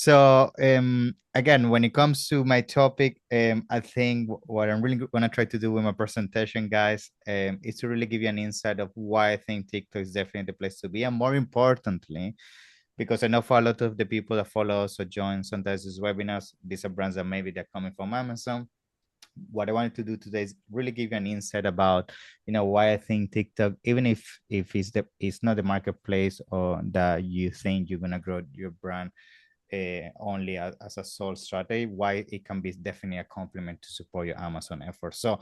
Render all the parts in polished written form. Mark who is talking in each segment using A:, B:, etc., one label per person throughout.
A: So again, when it comes to my topic, I think what I'm really gonna try to do with my presentation, guys, is to really give you an insight of why I think TikTok is definitely the place to be, and more importantly, because I know for a lot of the people that follow us or join sometimes these webinars, these are brands that maybe they're coming from Amazon. What I wanted to do today is really give you an insight about, why I think TikTok, even if it's not the marketplace or that you think you're gonna grow your brand only as a sole strategy, why it can be definitely a complement to support your Amazon effort. So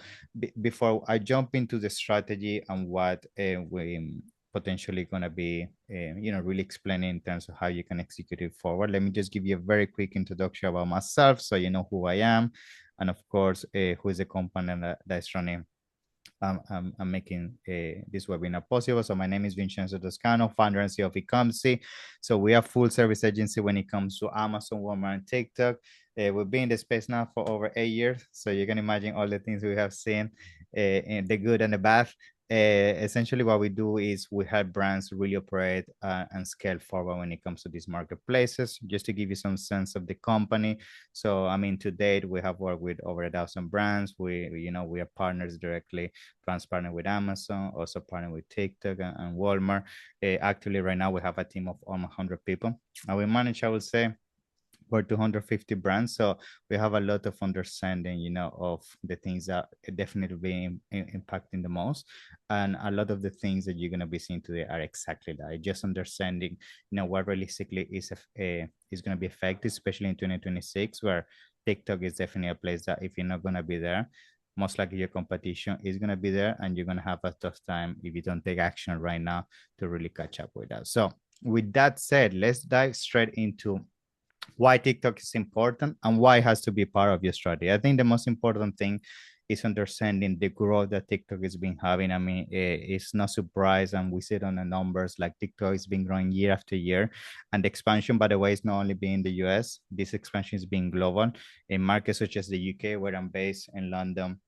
A: before I jump into the strategy and what we potentially going to be, really explaining in terms of how you can execute it forward, let me just give you a very quick introduction about myself so you know who I am. And of course, who is the company that's running I'm making this webinar possible. So my name is Vincenzo-Toscano, founder and CEO of Ecomcy. So we are full service agency when it comes to Amazon, Walmart, and TikTok. We've been in the space now for over 8 years. So you can imagine all the things we have seen, in the good and the bad. Essentially, what we do is we help brands really operate and scale forward when it comes to these marketplaces. Just to give you some sense of the company. So, I mean, to date, we have worked with over 1,000 brands. We are partners directly, brands partner with Amazon, also partner with TikTok and Walmart. Actually, right now we have a team of almost 100 people. And we manage, I would say, for 250 brands. So we have a lot of understanding, of the things that definitely be impacting the most. And a lot of the things that you're going to be seeing today are exactly that. Just understanding, what realistically is going to be effective, especially in 2026, where TikTok is definitely a place that if you're not going to be there, most likely your competition is going to be there and you're going to have a tough time if you don't take action right now to really catch up with that. So with that said, let's dive straight into why TikTok is important and why it has to be part of your strategy. I think the most important thing is understanding the growth that TikTok has been having. I mean, it's no surprise, and we see it on the numbers, like TikTok has been growing year after year. And the expansion, by the way, is not only being in the US, this expansion is being global in markets such as the UK, where I'm based, in London,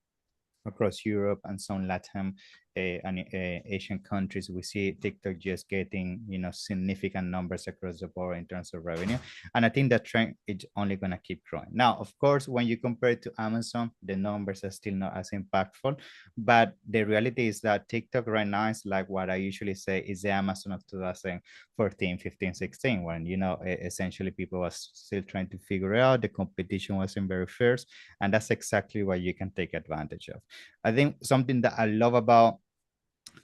A: across Europe and some Latin and Asian countries. We see TikTok just getting, significant numbers across the board in terms of revenue. And I think that trend is only going to keep growing. Now, of course, when you compare it to Amazon, the numbers are still not as impactful. But the reality is that TikTok right now is like what I usually say is the Amazon of 2014, 15, 16, when, essentially people was still trying to figure out, the competition wasn't very fierce. And that's exactly what you can take advantage of. I think something that I love about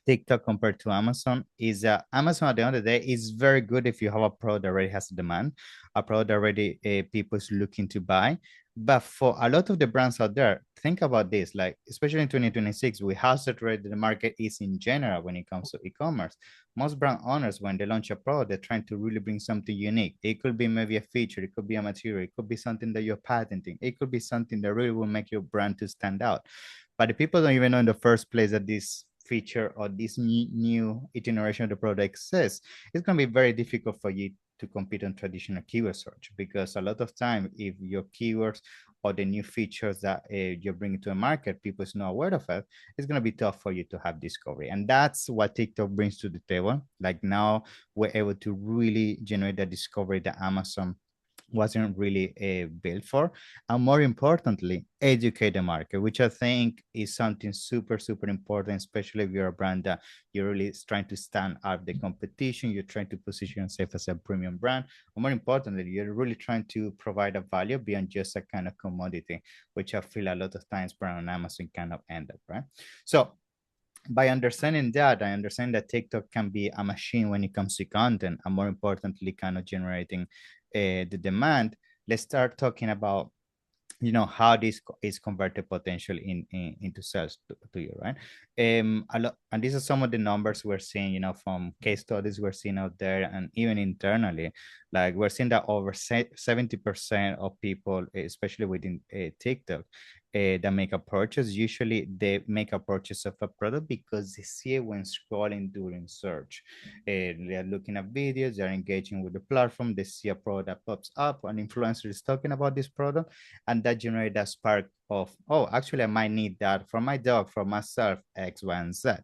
A: TikTok compared to Amazon is that Amazon at the end of the day is very good if you have a product that already has a demand, a product already people is looking to buy. But for a lot of the brands out there, think about this, like especially in 2026, we have saturated the market is in general when it comes to e-commerce. Most brand owners, when they launch a product, they're trying to really bring something unique. It could be maybe a feature, it could be a material, it could be something that you're patenting, it could be something that really will make your brand to stand out. But the people don't even know in the first place that this feature or this new iteration of the product exists. It's going to be very difficult for you to compete on traditional keyword search, because a lot of time, if your keywords or the new features that you're bringing to the market, people is not aware of it, it's going to be tough for you to have discovery. And that's what TikTok brings to the table. Like now we're able to really generate the discovery that Amazon wasn't really built for, and more importantly, educate the market, which I think is something super, super important, especially if you're a brand that you're really trying to stand out the competition, you're trying to position yourself as a premium brand, or more importantly, you're really trying to provide a value beyond just a kind of commodity, which I feel a lot of times brand on Amazon kind of end up, right? So by understanding that, I understand that TikTok can be a machine when it comes to content, and more importantly, kind of generating the demand. Let's start talking about how this is converted potentially into sales to you, right? A lot, and these are some of the numbers we're seeing, from case studies we're seeing out there, and even internally, like we're seeing that over 70% of people, especially within TikTok, that make a purchase, usually they make a purchase of a product because they see it when scrolling during search. They're looking at videos, they're engaging with the platform, they see a product that pops up, an influencer is talking about this product, and that generates that spark of, oh, actually I might need that for my dog, for myself, X, Y, and Z.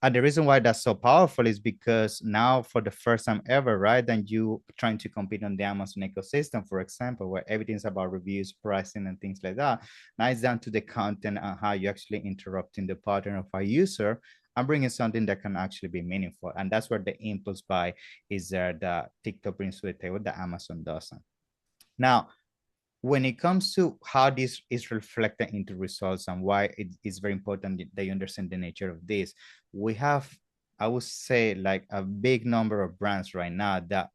A: And the reason why that's so powerful is because now, for the first time ever, right, and you trying to compete on the Amazon ecosystem, for example, where everything's about reviews, pricing, and things like that. Now it's down to the content and how you actually interrupting the pattern of a user and bringing something that can actually be meaningful. And that's where the impulse buy is there that TikTok brings to the table that Amazon doesn't. Now, when it comes to how this is reflected into results and why it is very important that you understand the nature of this, we have, I would say, like a big number of brands right now that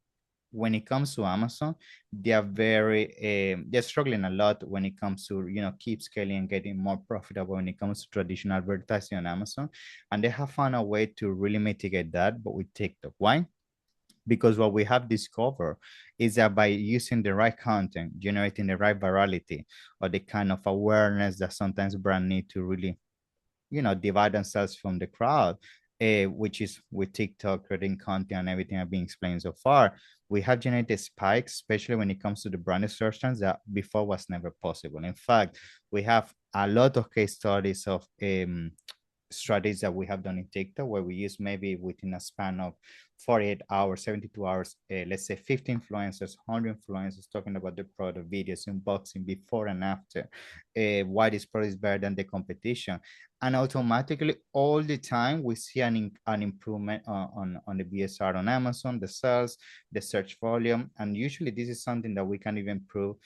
A: when it comes to Amazon, they are they're struggling a lot when it comes to, keep scaling and getting more profitable when it comes to traditional advertising on Amazon. And they have found a way to really mitigate that, but with TikTok. Why? Because what we have discovered is that by using the right content, generating the right virality, or the kind of awareness that sometimes brands need to really, divide themselves from the crowd, which is with TikTok, creating content and everything I've been explaining so far, we have generated spikes, especially when it comes to the brand search terms that before was never possible. In fact, we have a lot of case studies of strategies that we have done in TikTok, where we use maybe within a span of 48 hours, 72 hours, let's say 50 influencers, 100 influencers talking about the product, videos, unboxing, before and after, why this product is better than the competition. And automatically, all the time, we see an improvement on the BSR on Amazon, the sales, the search volume. And usually, this is something that we can even prove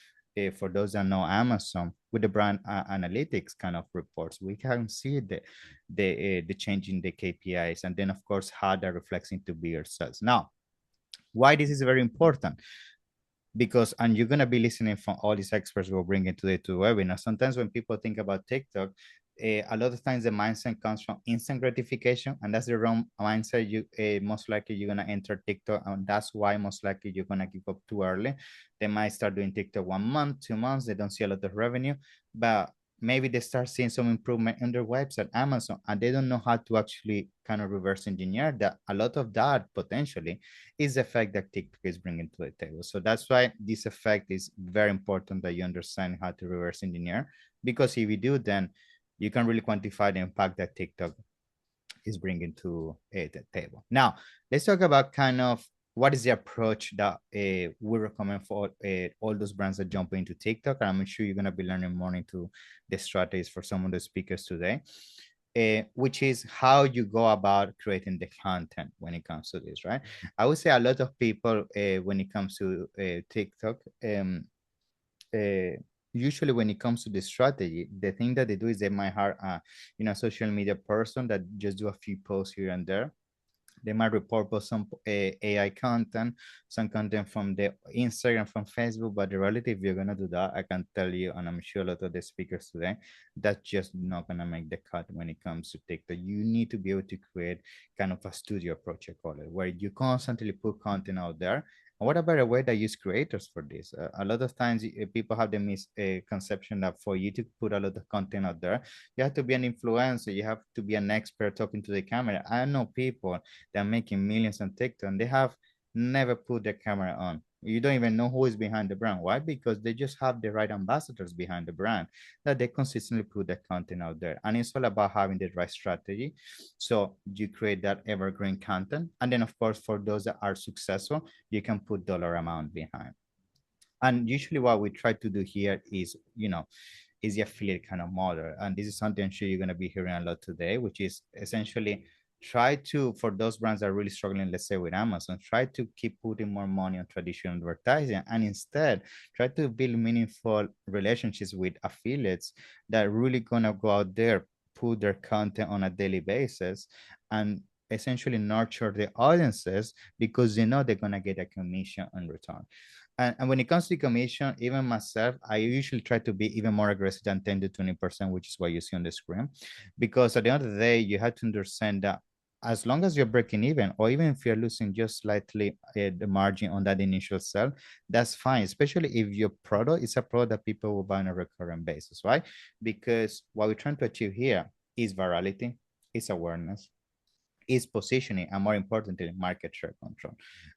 A: for those that know Amazon with the brand analytics kind of reports. We can see the change in the KPIs, and then of course how that reflects into bigger sales. Now, why this is very important? Because, and you're going to be listening from all these experts we'll bring into the webinar. Sometimes when people think about TikTok, a lot of times the mindset comes from instant gratification, and that's the wrong mindset. You most likely you're gonna enter TikTok, and that's why most likely you're gonna give up too early. They might start doing TikTok 1 month, 2 months, they don't see a lot of revenue, but maybe they start seeing some improvement in their website, Amazon, and they don't know how to actually kind of reverse engineer that. A lot of that potentially is the effect that TikTok is bringing to the table. So that's why this effect is very important, that you understand how to reverse engineer, because if you do, then you can really quantify the impact that TikTok is bringing to the table. Now, let's talk about kind of what is the approach that we recommend for all those brands that jump into TikTok. And I'm sure you're going to be learning more into the strategies for some of the speakers today, which is how you go about creating the content when it comes to this, right? I would say a lot of people, when it comes to TikTok, uh, usually when it comes to the strategy, the thing that they do is they might hire a social media person that just do a few posts here and there. They might report for some AI content, some content from the Instagram, from Facebook. But the reality, if you're gonna do that, I can tell you, and I'm sure a lot of the speakers today, that's just not gonna make the cut when it comes to TikTok. You need to be able to create kind of a studio approach, I call it, where you constantly put content out there. And what about a way that use creators for this? A lot of times, people have the misconception that for you to put a lot of content out there, you have to be an influencer, you have to be an expert talking to the camera. I know people they're making millions on TikTok and they have never put their camera on. You don't even know who is behind the brand. Why? Because they just have the right ambassadors behind the brand that they consistently put their content out there. And it's all about having the right strategy. So you create that evergreen content. And then, of course, for those that are successful, you can put dollar amount behind. And usually what we try to do here is the affiliate kind of model. And this is something I'm sure you're going to be hearing a lot today, which is essentially try to, for those brands that are really struggling, let's say with Amazon, try to keep putting more money on traditional advertising, and instead try to build meaningful relationships with affiliates that are really going to go out there, put their content on a daily basis, and essentially nurture the audiences, because they know they're going to get a commission in return. And when it comes to commission, even myself, I usually try to be even more aggressive than 10 to 20%, which is what you see on the screen. Because at the end of the day, you have to understand that as long as you're breaking even, or even if you're losing just slightly the margin on that initial sell, that's fine, especially if your product is a product that people will buy on a recurrent basis, right? Because what we're trying to achieve here is virality, is awareness, is positioning, and more importantly, market share control.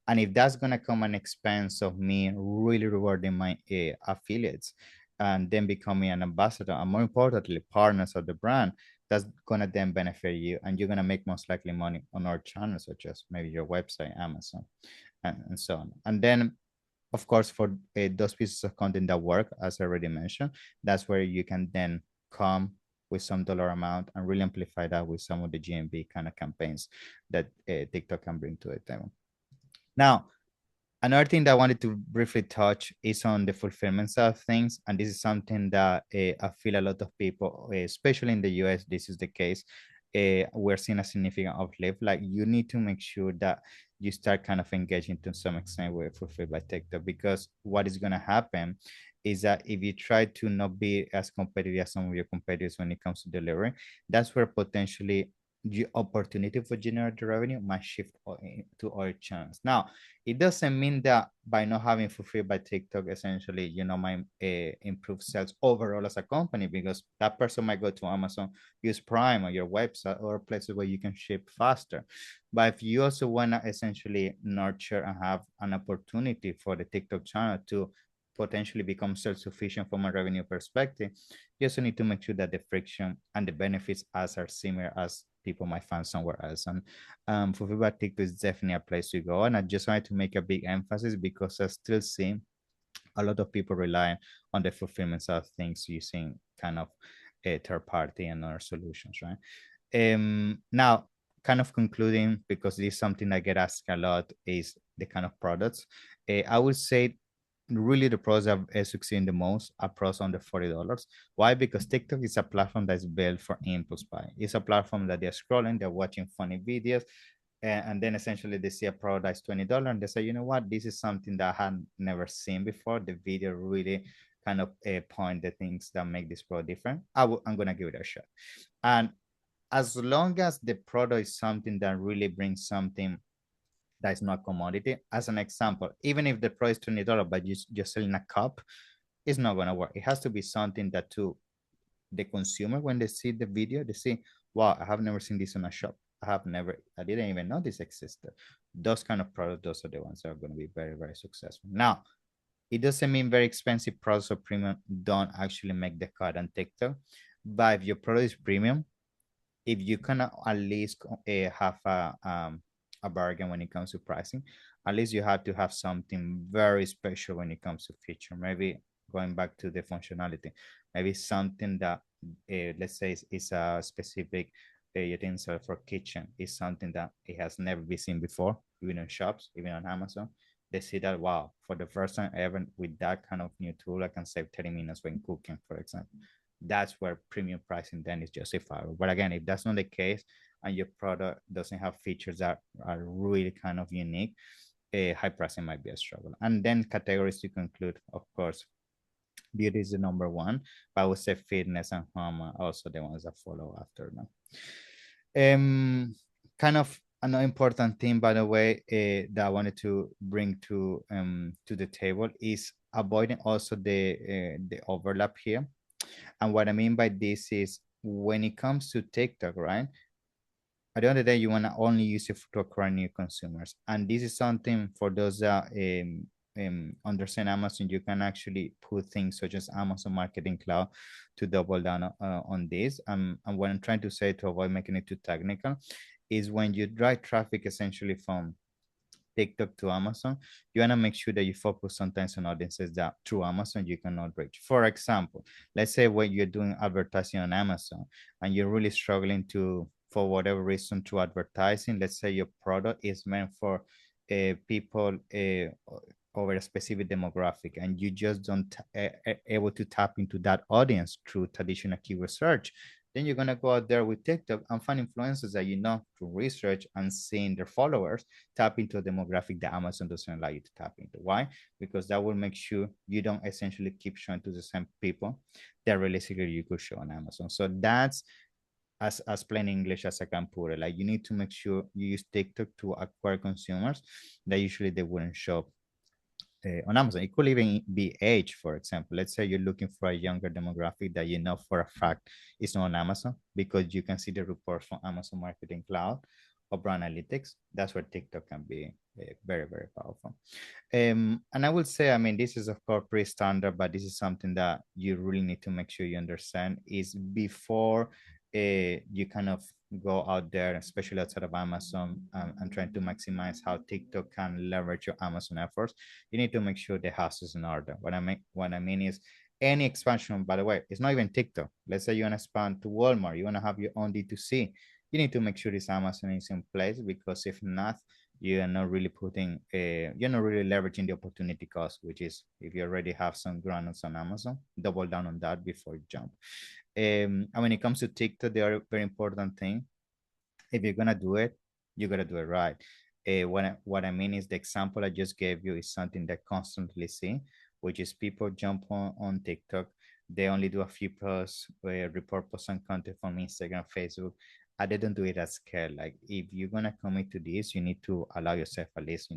A: And if that's going to come at expense of me really rewarding my affiliates and then becoming an ambassador, and more importantly, partners of the brand, that's gonna then benefit you, and you're gonna make most likely money on our channels, such as maybe your website, Amazon, and so on. And then, of course, for those pieces of content that work, as I already mentioned, that's where you can then come with some dollar amount and really amplify that with some of the GMB kind of campaigns that TikTok can bring to the table. Now, another thing that I wanted to briefly touch is on the fulfillment side of things. And this is something that I feel a lot of people, especially in the US, this is the case. We're seeing a significant uplift. Like, you need to make sure that you start kind of engaging to some extent with Fulfilled by TikTok, because what is going to happen is that if you try to not be as competitive as some of your competitors when it comes to delivery, that's where potentially the opportunity for generating revenue might shift to other channels. Now, it doesn't mean that by not having Fulfilled by TikTok, essentially, might improve sales overall as a company, because that person might go to Amazon, use Prime or your website or places where you can ship faster. But if you also want to essentially nurture and have an opportunity for the TikTok channel to potentially become self-sufficient from a revenue perspective, you also need to make sure that the friction and the benefits as are similar as people might find somewhere else. And Fulfilled by TikTok is definitely a place to go. And I just wanted to make a big emphasis because I still see a lot of people rely on the fulfillment side of things using kind of a third party and other solutions, right? Now, kind of concluding, because this is something I get asked a lot, is the kind of products. I would say really the products that are succeeding the most are products under $40. Why? Because TikTok is a platform that's built for impulse buy. It's a platform that they're scrolling, they're watching funny videos, and then essentially they see a product that's $20 and they say, you know what, this is something that I had never seen before. The video really kind of point the things that make this product different. I'm gonna give it a shot. And as long as the product is something that really brings something that is not commodity, as an example, even if the price is $20, but you're selling a cup, it's not gonna work. It has to be something that to the consumer, when they see the video, they see, wow, I have never seen this in a shop. I didn't even know this existed. Those kind of products, those are the ones that are going to be very, very successful. Now, it doesn't mean very expensive products or premium don't actually make the cut on TikTok. But if your product is premium, if you can at least have a bargain when it comes to pricing, at least you have to have something very special when it comes to feature. Maybe going back to the functionality, maybe something that let's say is a specific utensil for kitchen, is something that it has never been seen before, even in shops, even on Amazon. They see that, wow, for the first time ever with that kind of new tool, I can save 30 minutes when cooking, for example. That's where premium pricing then is justifiable. But again, if that's not the case and your product doesn't have features that are really kind of unique, high pricing might be a struggle. And then categories to conclude, of course, beauty is the number one, but I would say fitness and home are also the ones that follow after now. Kind of another important thing, by the way, that I wanted to bring to the table is avoiding also the overlap here. And what I mean by this is when it comes to TikTok, right? At the end of the day, you want to only use it to acquire new consumers. And this is something for those that understand Amazon, you can actually put things such as Amazon Marketing Cloud to double down on this. And what I'm trying to say, to avoid making it too technical, is when you drive traffic essentially from TikTok to Amazon, you want to make sure that you focus sometimes on audiences that through Amazon you cannot reach. For example, let's say when you're doing advertising on Amazon and you're really struggling to, for whatever reason, to advertising, let's say your product is meant for people over a specific demographic, and you just don't able to tap into that audience through traditional keyword search, then you're gonna go out there with TikTok and find influencers that you know through research and seeing their followers tap into a demographic that Amazon doesn't allow you to tap into. Why? Because that will make sure you don't essentially keep showing to the same people that realistically you could show on Amazon. So that's as plain English as I can put it. Like, you need to make sure you use TikTok to acquire consumers that usually they wouldn't show on Amazon. It could even be age, for example. Let's say you're looking for a younger demographic that you know for a fact is not on Amazon, because you can see the reports from Amazon Marketing Cloud or Brand Analytics. That's where TikTok can be very, very powerful. And I would say, I mean, this is of course pretty standard, but this is something that you really need to make sure you understand is before you kind of go out there, especially outside of Amazon, and trying to maximize how TikTok can leverage your Amazon efforts, you need to make sure the house is in order. What I mean is any expansion, by the way, it's not even TikTok. Let's say you want to expand to Walmart, you want to have your own D2C. You need to make sure this Amazon is in place, because if not, you're not really you're not really leveraging the opportunity cost, which is if you already have some ground on Amazon, double down on that before you jump. And when it comes to TikTok, the other very important thing, if you're gonna do it, you gotta do it right. What I mean is the example I just gave you is something that constantly see, which is people jump on TikTok. They only do a few posts, report posts and content from Instagram, Facebook. I didn't do it at scale. Like if you're gonna commit to this, you need to allow yourself at least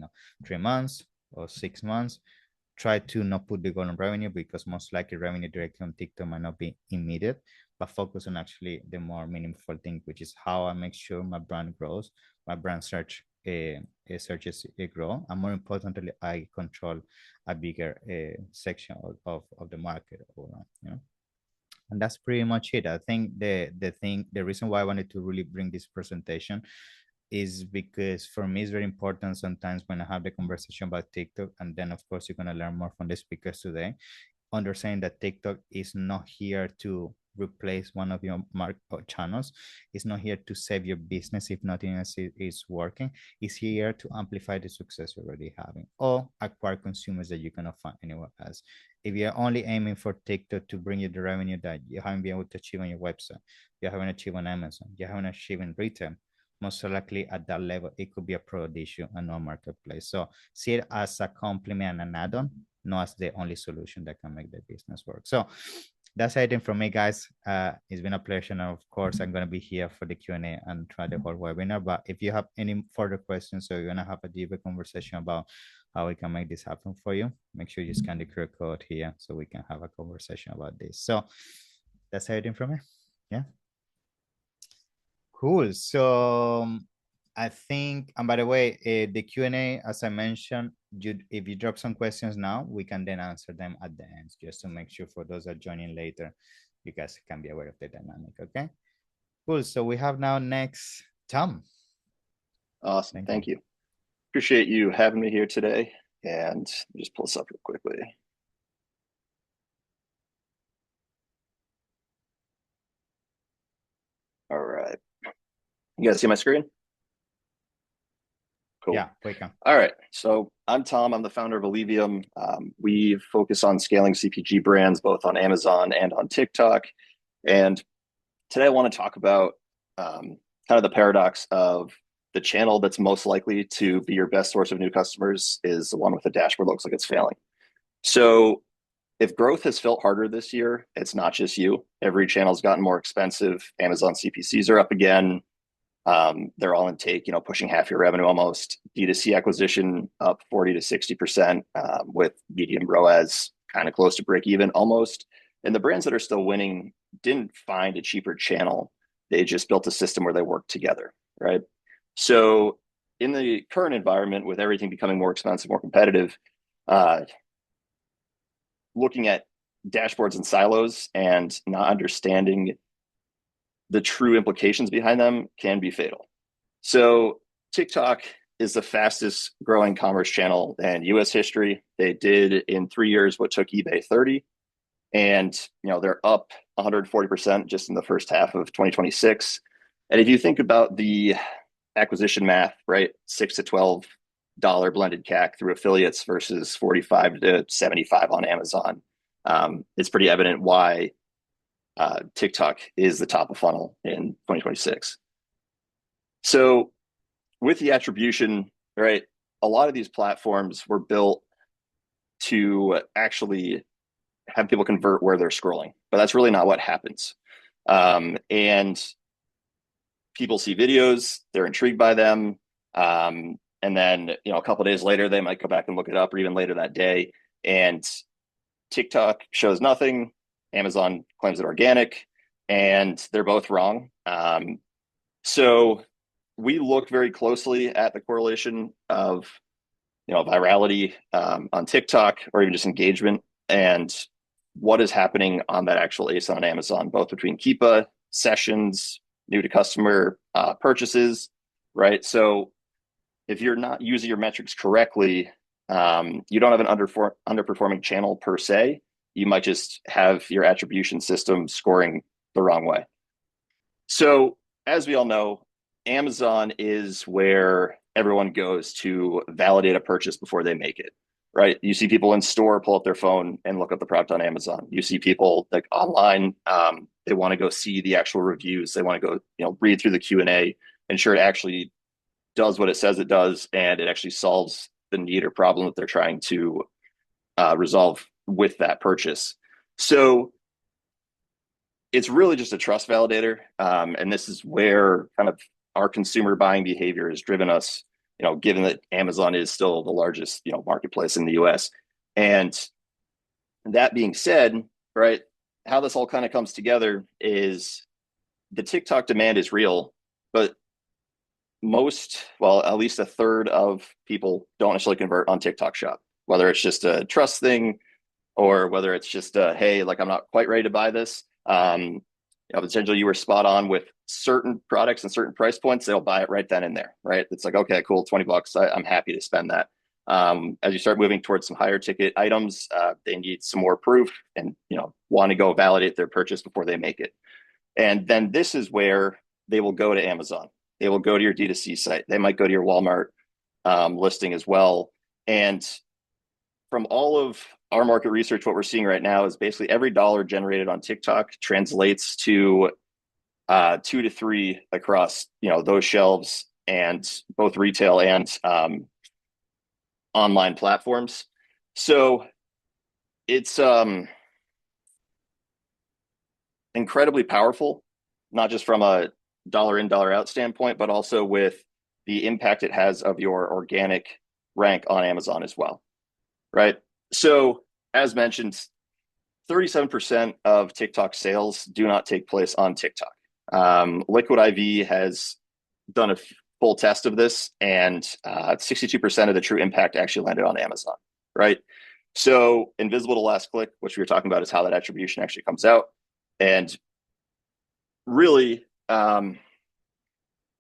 A: 3 months or 6 months. Try to not put the goal on revenue, because most likely revenue directly on TikTok might not be immediate, but focus on actually the more meaningful thing, which is how I make sure my brand grows, my brand searches grow, and more importantly, I control a bigger section of the market. And that's pretty much it. I think the reason why I wanted to really bring this presentation is because for me it's very important sometimes when I have the conversation about TikTok, and then of course you're going to learn more from the speakers today, understanding that TikTok is not here to replace one of your channels. It's not here to save your business if nothing else is working. It's here to amplify the success you're already having, or acquire consumers that you cannot find anywhere else. If you're only aiming for TikTok to bring you the revenue that you haven't been able to achieve on your website, you haven't achieved on Amazon, you haven't achieved in retail, most likely at that level, it could be a product issue and not marketplace. So see it as a complement and an add-on, not as the only solution that can make the business work. So that's everything from me, guys. It's been a pleasure. And of course, I'm going to be here for the Q&A and try the whole webinar. But if you have any further questions, or you're going to have a deeper conversation about how we can make this happen for you, make sure you scan the QR code here so we can have a conversation about this. So that's everything from me. Yeah. Cool. So I think, and by the way, the Q&A, as I mentioned, if you drop some questions now, we can then answer them at the end, just to make sure for those that are joining later, you guys can be aware of the dynamic, okay? Cool. So we have now next Tom.
B: Awesome. Thank you. Appreciate you having me here today. And just pull this up real quickly. All right. You guys see my screen? Cool.
A: Yeah, we can.
B: All right. So I'm Tom. I'm the founder of Eleviam. We focus on scaling CPG brands, both on Amazon and on TikTok. And today I want to talk about kind of the paradox of the channel that's most likely to be your best source of new customers is the one with a dashboard that looks like it's failing. So if growth has felt harder this year, it's not just you. Every channel's gotten more expensive. Amazon CPCs are up again. They're all in take, pushing half your revenue almost. D2C acquisition up 40 to 60%, with medium ROAS kind of close to break even almost. And the brands that are still winning didn't find a cheaper channel. They just built a system where they work together, right? So in the current environment, with everything becoming more expensive, more competitive, looking at dashboards and silos and not understanding the true implications behind them can be fatal. So TikTok is the fastest growing commerce channel in US history. They did in 3 years what took eBay 30. And they're up 140% just in the first half of 2026. And if you think about the acquisition math, right, $6 to $12 blended CAC through affiliates versus 45 to 75 on Amazon, it's pretty evident why TikTok is the top of funnel in 2026. So with the attribution, right, a lot of these platforms were built to actually have people convert where they're scrolling, but that's really not what happens. And people see videos, they're intrigued by them. And then, a couple of days later, they might go back and look it up, or even later that day. And TikTok shows nothing. Amazon claims it organic, and they're both wrong. So we look very closely at the correlation of, virality on TikTok, or even just engagement, and what is happening on that actual ASIN on Amazon, both between Keepa, sessions, new to customer purchases, right? So if you're not using your metrics correctly, you don't have an underperforming channel per se. You might just have your attribution system scoring the wrong way. So, as we all know, Amazon is where everyone goes to validate a purchase before they make it, right? You see people in store pull up their phone and look up the product on Amazon. You see people like online, they want to go see the actual reviews. They want to go, read through the Q&A, ensure it actually does what it says it does, and it actually solves the need or problem that they're trying to resolve with that purchase. So it's really just a trust validator. And this is where kind of our consumer buying behavior has driven us, given that Amazon is still the largest, marketplace in the US. And that being said, right, how this all kind of comes together is the TikTok demand is real, but at least a third of people don't necessarily convert on TikTok Shop, whether it's just a trust thing or whether it's just a, hey, like I'm not quite ready to buy this. Essentially you were spot on with certain products and certain price points, they'll buy it right then and there, right? It's like, okay, cool, $20. I'm happy to spend that. As you start moving towards some higher ticket items, they need some more proof and, want to go validate their purchase before they make it. And then this is where they will go to Amazon. They will go to your D2C site. They might go to your Walmart listing as well. And from all of our market research, what we're seeing right now is basically every dollar generated on TikTok translates to 2 to 3 across those shelves and both retail and online platforms. So it's incredibly powerful, not just from a dollar in, dollar out standpoint, but also with the impact it has of your organic rank on Amazon as well, right? So as mentioned, 37% of TikTok sales do not take place on TikTok. Liquid IV has done a full test of this, and 62% of the true impact actually landed on Amazon, right? So invisible to last click, which we were talking about, is how that attribution actually comes out. And really, a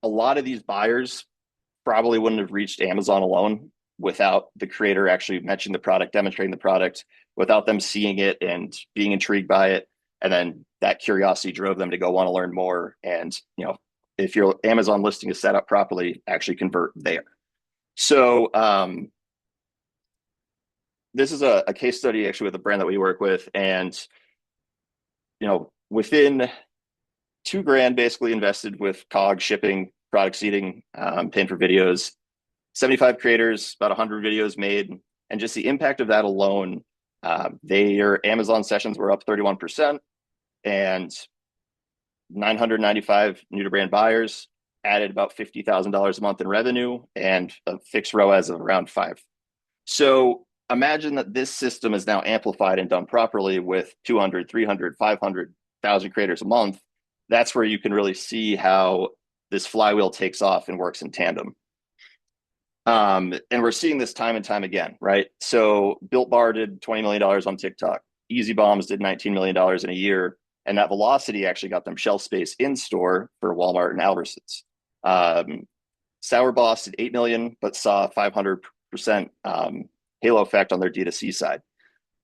B: lot of these buyers probably wouldn't have reached Amazon alone without the creator actually mentioning the product, demonstrating the product, without them seeing it and being intrigued by it. And then that curiosity drove them to go want to learn more. And, if your Amazon listing is set up properly, actually convert there. So this is a case study actually with a brand that we work with. And, within $2,000 basically invested with COG, shipping, product seeding, paying for videos, 75 creators, about 100 videos made. And just the impact of that alone, their Amazon sessions were up 31%, and 995 new to brand buyers added about $50,000 a month in revenue and a fixed ROAS of around 5. So imagine that this system is now amplified and done properly with 200, 300, 500,000 creators a month. That's where you can really see how this flywheel takes off and works in tandem. And we're seeing this time and time again, right? So Built Bar did $20 million on TikTok. Easy Bombs did $19 million in a year. And that velocity actually got them shelf space in store for Walmart and Albertsons. Sour Boss did $8 million, but saw 500% halo effect on their D2C side.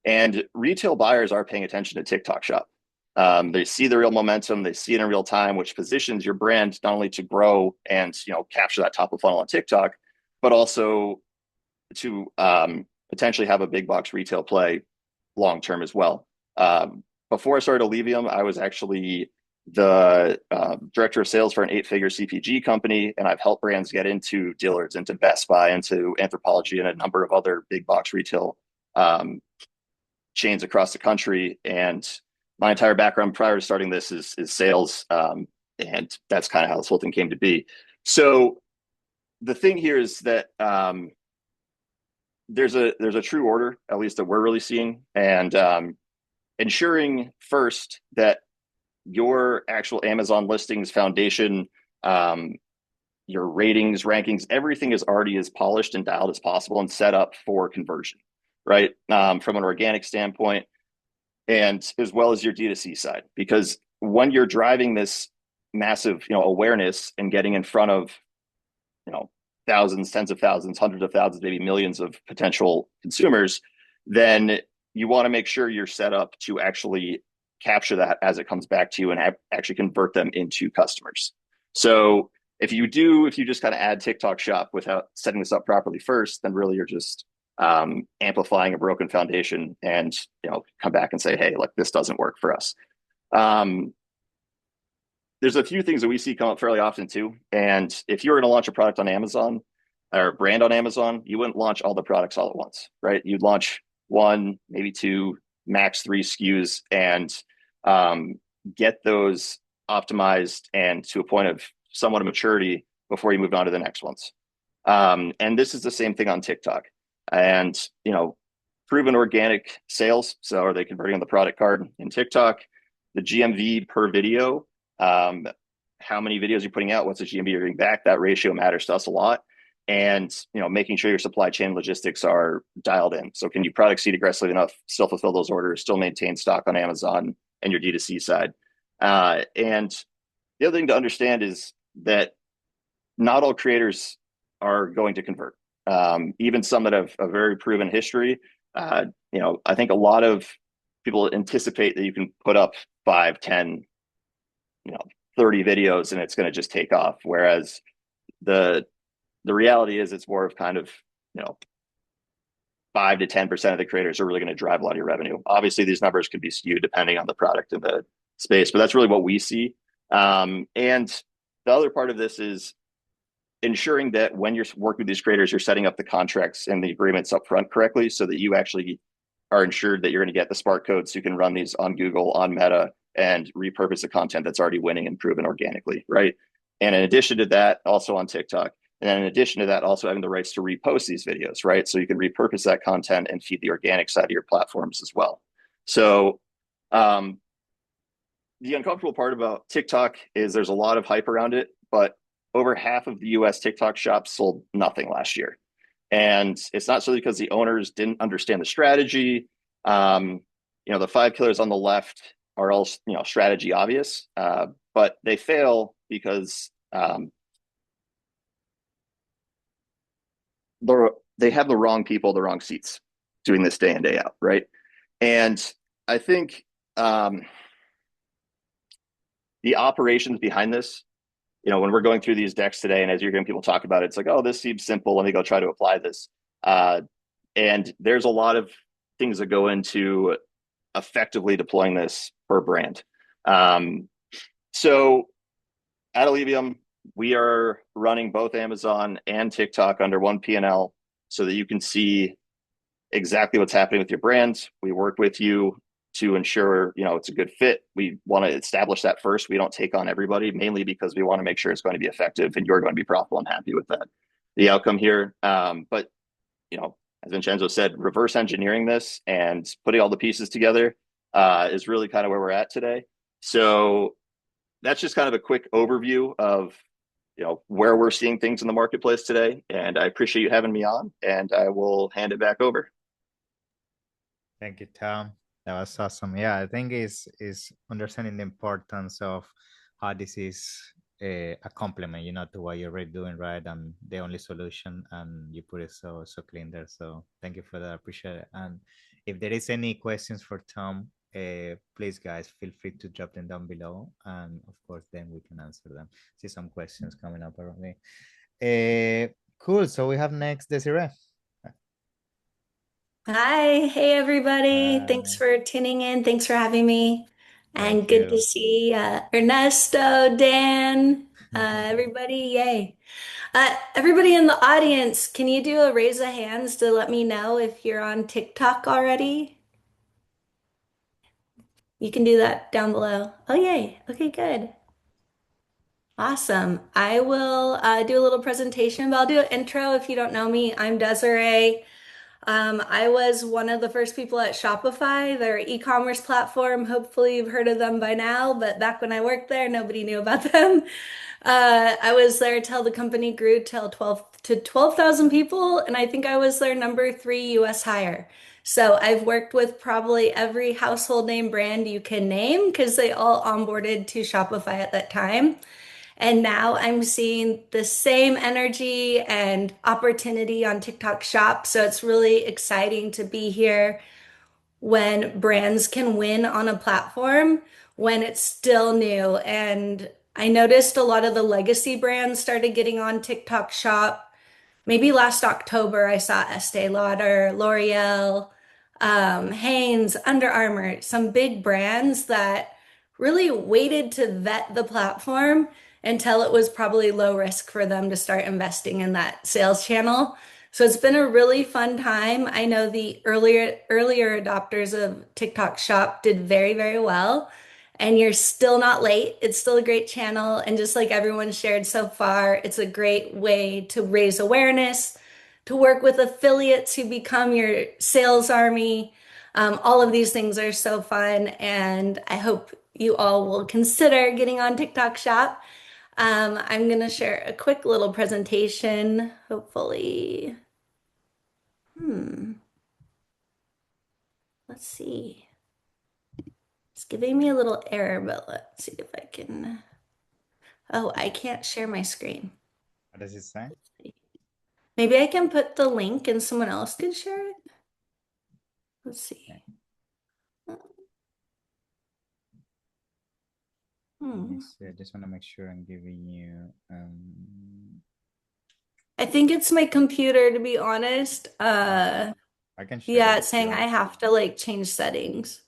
B: And retail buyers are paying attention to TikTok Shop. They see the real momentum, they see it in real time, which positions your brand not only to grow and capture that top of funnel on TikTok, but also to potentially have a big box retail play long term as well. Before I started Eleviam, I was actually the director of sales for an 8-figure CPG company, and I've helped brands get into Dillard's, into Best Buy, into Anthropologie, and a number of other big box retail chains across the country. And my entire background prior to starting this is sales, and that's kind of how this whole thing came to be. So the thing here is that there's a true order, at least that we're really seeing, and ensuring first that your actual Amazon listings foundation, your ratings, rankings, everything is already as polished and dialed as possible and set up for conversion, right? From an organic standpoint, and as well as your D2C side, because when you're driving this massive, awareness and getting in front of, you know, thousands, tens of thousands, hundreds of thousands, maybe millions of potential consumers, then you want to make sure you're set up to actually capture that as it comes back to you and actually convert them into customers. So if you just kind of add TikTok Shop without setting this up properly first, then really you're just amplifying a broken foundation, and come back and say, hey, like, this doesn't work for us. Um, there's a few things that we see come up fairly often too. And if you were going to launch a product on Amazon or a brand on Amazon, you wouldn't launch all the products all at once, right? You'd launch one, maybe two, max three SKUs, and um, get those optimized and to a point of somewhat of maturity before you moved on to the next ones. And this is the same thing on TikTok. And, proven organic sales. So are they converting on the product card in TikTok? The GMV per video, how many videos you're putting out, what's the GMV you're getting back, that ratio matters to us a lot. And making sure your supply chain logistics are dialed in. So can you product seed aggressively enough, still fulfill those orders, still maintain stock on Amazon and your D2C side? And the other thing to understand is that not all creators are going to convert. Even some that have a very proven history, I think a lot of people anticipate that you can put up 5, 10, 30 videos and it's going to just take off. Whereas the reality is it's more of kind of, 5 to 10% of the creators are really going to drive a lot of your revenue. Obviously, these numbers could be skewed depending on the product and the space, but that's really what we see. And the other part of this is ensuring that when you're working with these creators, you're setting up the contracts and the agreements up front correctly so that you actually are ensured that you're going to get the smart code so you can run these on Google, on Meta, and repurpose the content that's already winning and proven organically, right? And in addition to that, also on TikTok. And then in addition to that, also having the rights to repost these videos, right? So you can repurpose that content and feed the organic side of your platforms as well. So the uncomfortable part about TikTok is there's a lot of hype around it, but over half of the US TikTok shops sold nothing last year. And it's not solely because the owners didn't understand the strategy. The 5 killers on the left are all, strategy obvious, but they fail because they have the wrong people, the wrong seats doing this day in, day out, right? And I think the operations behind this, when we're going through these decks today, and as you're hearing people talk about it, it's like, oh, this seems simple. Let me go try to apply this. And there's a lot of things that go into effectively deploying this per brand. So at Eleviam, we are running both Amazon and TikTok under one P&L so that you can see exactly what's happening with your brands. We work with you to ensure it's a good fit. We want to establish that first. We don't take on everybody, mainly because we want to make sure it's going to be effective and you're going to be profitable and happy with that, the outcome here. But as Vincenzo said, reverse engineering this and putting all the pieces together is really kind of where we're at today. So that's just kind of a quick overview of where we're seeing things in the marketplace today. And I appreciate you having me on, and I will hand it back over.
A: Thank you, Tom. That was awesome. Yeah, I think is understanding the importance of how this is a complement, to what you're already doing, right? And the only solution, and you put it so clean there. So thank you for that. I appreciate it. And if there is any questions for Tom, please, guys, feel free to drop them down below, and of course, then we can answer them. See some questions coming up around me. Cool. So we have next Desiree.
C: Hi, hey everybody. Thanks for tuning in. Thanks for having me. And
A: Thank
C: good to
A: you.
C: see Ernesto, Dan, everybody. Yay. Everybody in the audience, can you do a raise of hands to let me know if you're on TikTok already? You can do that down below. Oh, yay. Okay, good. Awesome. I will do a little presentation, but I'll do an intro if you don't know me. I'm Desiree. I was one of the first people at Shopify, their e-commerce platform. Hopefully, you've heard of them by now, but back when I worked there, nobody knew about them. I was there till the company grew till 12,000 people, and I think I was their number three US hire. So I've worked with probably every household name brand you can name because they all onboarded to Shopify at that time. And now I'm seeing the same energy and opportunity on TikTok Shop. So it's really exciting to be here when brands can win on a platform when it's still new. And I noticed a lot of the legacy brands started getting on TikTok Shop. Maybe last October, I saw Estee Lauder, L'Oreal, Hanes, Under Armour, some big brands that really waited to vet the platform until it was probably low risk for them to start investing in that sales channel. So it's been a really fun time. I know the earlier adopters of TikTok Shop did very, very well. And you're still not late. It's still a great channel. And just like everyone shared so far, it's a great way to raise awareness, to work with affiliates who become your sales army. All of these things are so fun. And I hope you all will consider getting on TikTok Shop. I'm going to share a quick little presentation, hopefully. Let's see. It's giving me a little error, but let's see if I can. Oh, I can't share my screen.
A: What does it say?
C: Maybe I can put the link and someone else can share it. Let's see.
A: Let me
C: Hmm.
A: see. I just want to make sure I'm giving you
C: I think it's my computer, to be honest.
A: I can share
C: Yeah,
A: it
C: it's
A: if you
C: saying
A: want.
C: I have to like change settings.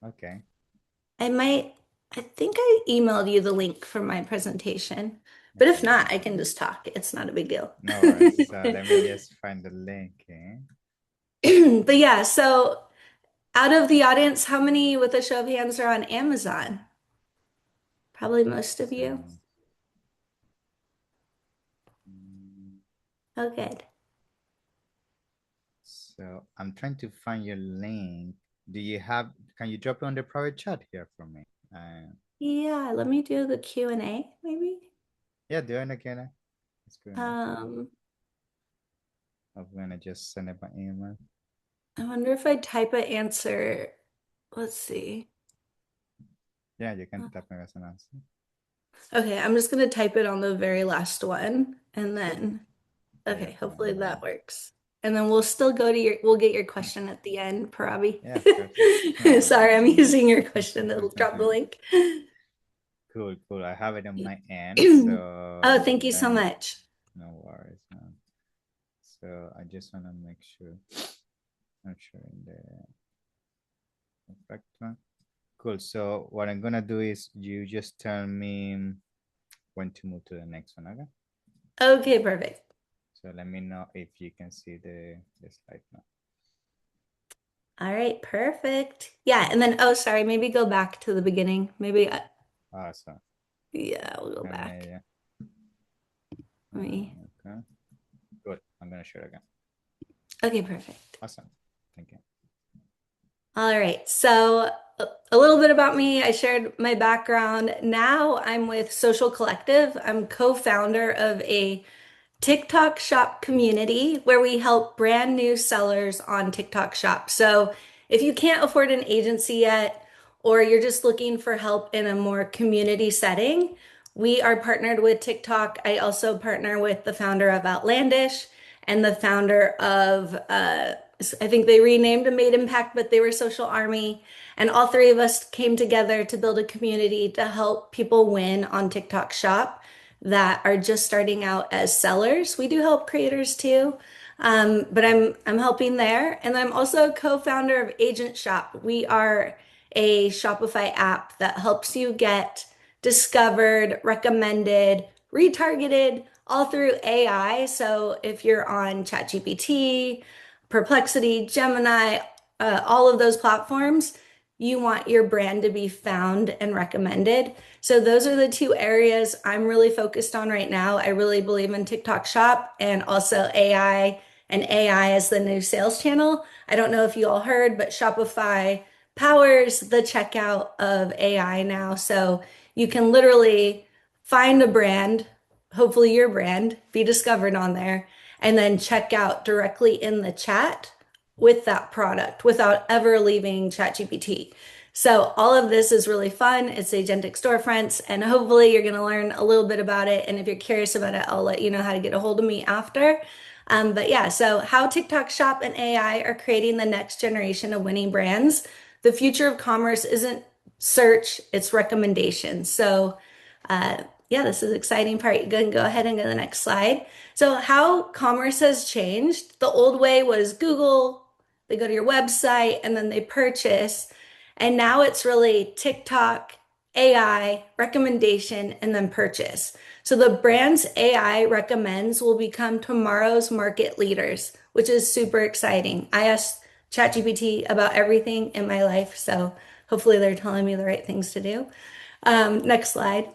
A: Okay.
C: I might, I think I emailed you the link for my presentation, but if
A: Okay, let
C: not,
A: me
C: I can just talk. It's not a big deal.
A: no worries. So let me just find the link, eh?
C: But yeah, so out of the audience, how many with a show of hands are on Amazon? Probably most of
A: So
C: you.
A: mm,
C: Oh, good.
A: so I'm trying to find your link. Do you have, can you drop it on the private chat here for me?
C: Yeah, let me do the Q&A maybe.
A: Yeah, do it again. It's good enough.
C: Um,
A: I'm gonna just send it by email.
C: I wonder if I type an answer. Let's see.
A: Yeah, you can type it as an answer.
C: Okay, I'm just gonna type it on the very last one and then
A: Yeah,
C: okay, hopefully
A: fine.
C: that works. And then we'll still go to we'll get your question at the end, Parabi.
A: Yeah, of course. No worries.
C: Sorry, I'm using your question to drop the link.
A: Cool, cool. I have it on my end, so
C: Oh, thank you so
A: then
C: much.
A: no worries, man. So I just want to make sure I'm showing the perfect one. Cool. So what I'm gonna do is you just tell me when to move to the next one, okay?
C: Okay, perfect.
A: So let me know if you can see the slide now.
C: All right, perfect. Yeah, and then oh, sorry, maybe go back to the beginning. Maybe
A: Awesome.
C: yeah, we'll go
A: Let
C: back.
A: me,
C: Let me.
A: okay. Good. I'm gonna share again.
C: Okay, perfect.
A: Awesome. Thank you.
C: All right, so a little bit about me. I shared my background. Now I'm with Social Collective. I'm co-founder of a TikTok Shop community where we help brand new sellers on TikTok Shop. So if you can't afford an agency yet, or you're just looking for help in a more community setting, we are partnered with TikTok. I also partner with the founder of Outlandish and the founder of, I think they renamed a Made Impact, but they were Social Army. And all three of us came together to build a community to help people win on TikTok Shop that are just starting out as sellers. We do help creators too, but I'm helping there, and I'm also a co-founder of Agent Shop. We are a Shopify app that helps you get discovered, recommended, retargeted, all through AI. So if you're on ChatGPT, Perplexity, Gemini, all of those platforms, you want your brand to be found and recommended. So those are the two areas I'm really focused on right now. I really believe in TikTok Shop and also AI and AI as the new sales channel. I don't know if you all heard, but Shopify powers the checkout of AI now. So you can literally find a brand, hopefully your brand, be discovered on there, and then check out directly in the chat with that product without ever leaving ChatGPT. So all of this is really fun. It's agentic storefronts, and hopefully you're going to learn a little bit about it. And if you're curious about it, I'll let you know how to get a hold of me after. But yeah, so how TikTok Shop and AI are creating the next generation of winning brands. The future of commerce isn't search, it's recommendations. So yeah, this is an exciting part. You can go ahead and go to the next slide. So how commerce has changed. The old way was Google, they go to your website and then they purchase. And now it's really TikTok, AI, recommendation, and then purchase. So the brands AI recommends will become tomorrow's market leaders, which is super exciting. I asked ChatGPT about everything in my life, so hopefully they're telling me the right things to do. Next slide.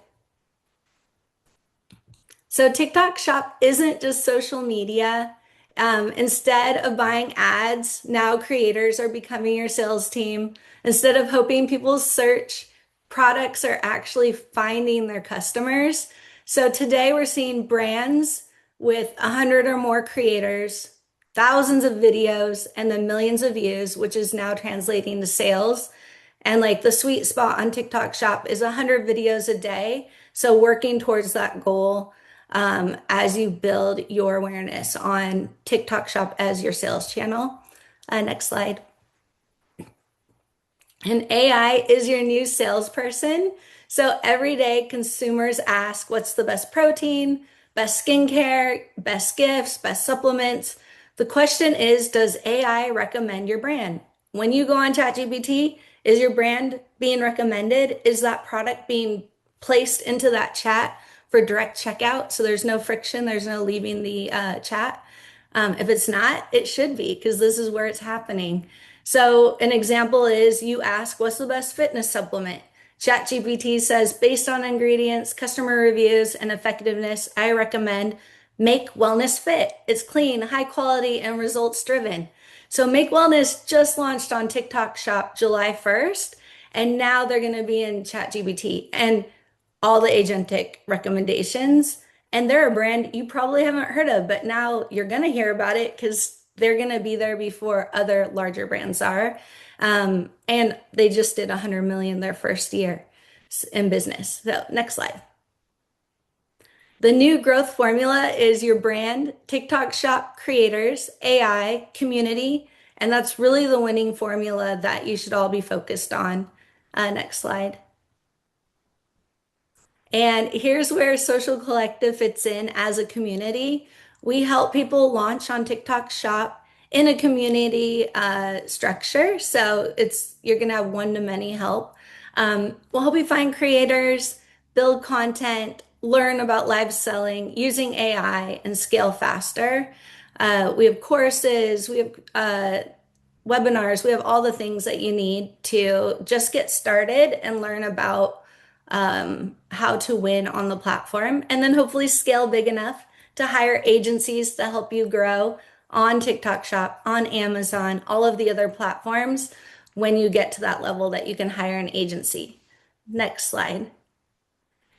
C: So TikTok Shop isn't just social media. Instead of buying ads, now creators are becoming your sales team. Instead of hoping people search, products are actually finding their customers. So today we're seeing brands with 100 or more creators, thousands of videos, and then millions of views, which is now translating to sales. And like the sweet spot on TikTok Shop is 100 videos a day. So working towards that goal as you build your awareness on TikTok Shop as your sales channel. Next slide. And AI is your new salesperson. So every day, consumers ask what's the best protein, best skincare, best gifts, best supplements. The question is, does AI recommend your brand? When you go on ChatGPT, is your brand being recommended? Is that product being placed into that chat for direct checkout? So there's no friction, there's no leaving the chat. If it's not, it should be because this is where it's happening. So an example is you ask, what's the best fitness supplement? ChatGPT says, based on ingredients, customer reviews, and effectiveness, I recommend Make Wellness Fit. It's clean, high quality, and results driven. So Make Wellness just launched on TikTok Shop July 1st, and now they're going to be in ChatGPT and all the agentic recommendations. And they're a brand you probably haven't heard of, but now you're going to hear about it because they're going to be there before other larger brands are. And they just did 100 million their first year in business. So next slide. The new growth formula is your brand, TikTok Shop, creators, AI, community, and that's really the winning formula that you should all be focused on. Next slide. And here's where Social Collective fits in as a community. We help people launch on TikTok Shop in a community structure. So you're gonna have one-to-many help. We'll help you find creators, build content, learn about live selling using AI, and scale faster. We have courses, we have webinars, we have all the things that you need to just get started and learn about how to win on the platform, and then hopefully scale big enough to hire agencies to help you grow on TikTok Shop, on Amazon, all of the other platforms when you get to that level that you can hire an agency. Next slide.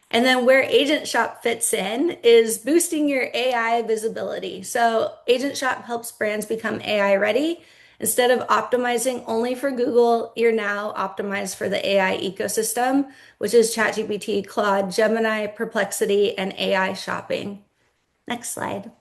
C: And then where Agent Shop fits in is boosting your AI visibility. So Agent Shop helps brands become AI ready. Instead of optimizing only for Google, you're now optimized for the AI ecosystem, which is ChatGPT, Claude, Gemini, Perplexity, and AI shopping. Next slide.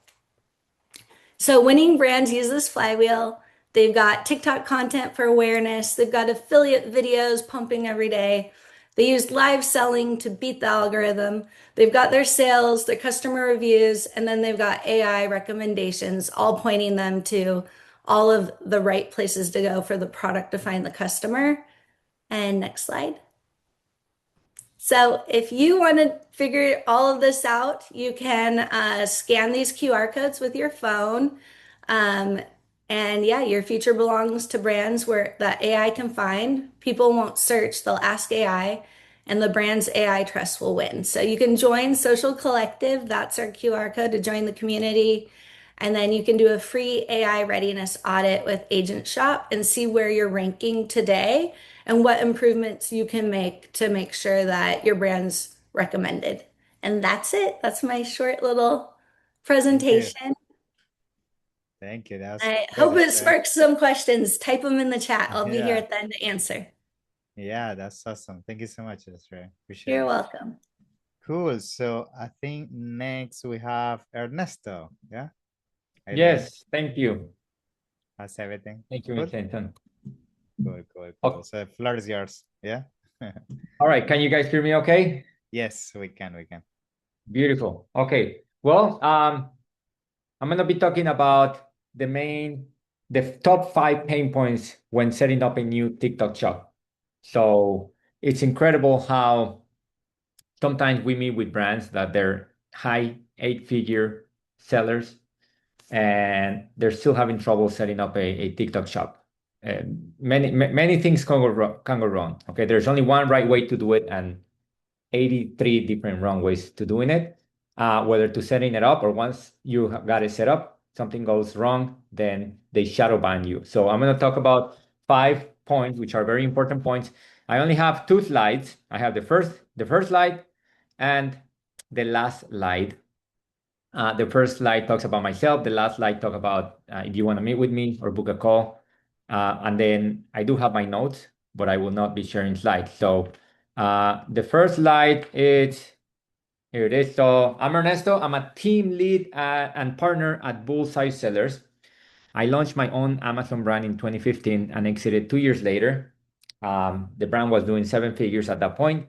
C: So winning brands use this flywheel. They've got TikTok content for awareness. They've got affiliate videos pumping every day. They use live selling to beat the algorithm. They've got their sales, their customer reviews, and then they've got AI recommendations, all pointing them to all of the right places to go for the product to find the customer. And next slide. So if you want to figure all of this out, you can scan these QR codes with your phone. And yeah, your future belongs to brands where that AI can find. People won't search, they'll ask AI, and the brand's AI trust will win. So you can join Social Collective. That's our QR code to join the community. And then you can do a free AI readiness audit with Agent Shop and see where you're ranking today and what improvements you can make to make sure that your brand's recommended. And that's it. That's my short little
A: Thank you.
C: presentation.
A: Thank you. That's
C: I
A: good.
C: hope it sparks some questions. Type them in the chat. I'll be here
A: Yeah.
C: at the end to answer.
A: Yeah, that's awesome. Thank you so much, Desiree. Appreciate
C: You're
A: it.
C: welcome.
A: Cool. So I think next we have Ernesto. Yeah. Are you there?
D: Yes, thank you.
A: How's everything?
D: Thank you,
A: Cool.
D: Vincenzo.
A: Cool, cool,
D: Oh,
A: cool. So the floor is yours. Yeah.
D: all right, can you guys hear me okay?
A: Yes, we can. We can.
D: Beautiful. Okay. Well, I'm gonna be talking about the top 5 pain points when setting up a new TikTok shop. So it's incredible how sometimes we meet with brands that they're high 8-figure sellers and they're still having trouble setting up a TikTok shop. Many things can go wrong. Okay, there's only one right way to do it, and 83 different wrong ways to doing it. Whether to setting it up or once you have got it set up, something goes wrong, then they shadow ban you. So I'm going to talk about 5 points, which are very important points. I only have 2 slides. I have the first slide and the last slide. The first slide talks about myself. The last slide talk about if you want to meet with me or book a call. And then I do have my notes, but I will not be sharing slides. So the first slide is here it is. So I'm Ernesto. I'm a team lead and partner at Bullseye Sellers. I launched my own Amazon brand in 2015 and exited 2 years later. The brand was doing 7 figures at that point.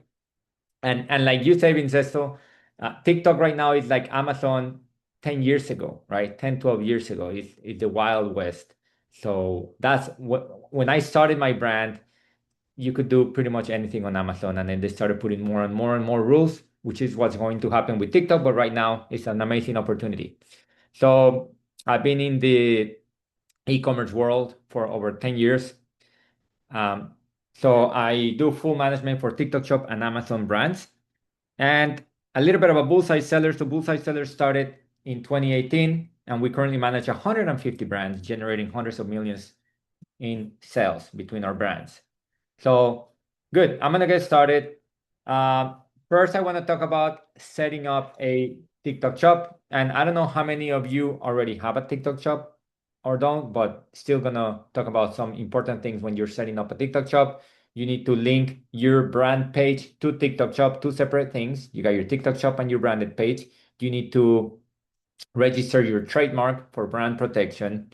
D: And like you say, Vincesto, TikTok right now is like Amazon 10 years ago, right? 10, 12 years ago. It's the Wild West. So that's what when I started my brand, you could do pretty much anything on Amazon. And then they started putting more and more and more rules, which is what's going to happen with TikTok. But right now, it's an amazing opportunity. So I've been in the e-commerce world for over 10 years. So I do full management for TikTok Shop and Amazon brands. And a little bit of a Bullseye Seller. So Bullseye Seller started in 2018, and we currently manage 150 brands, generating hundreds of millions in sales between our brands. So good. I'm gonna get started. First, I want to talk about setting up a TikTok shop, and I don't know how many of you already have a TikTok shop or don't, but still gonna talk about some important things when you're setting up a TikTok shop. You need to link your brand page to TikTok shop, two separate things. You got your TikTok shop and your branded page. You need to register your trademark for brand protection.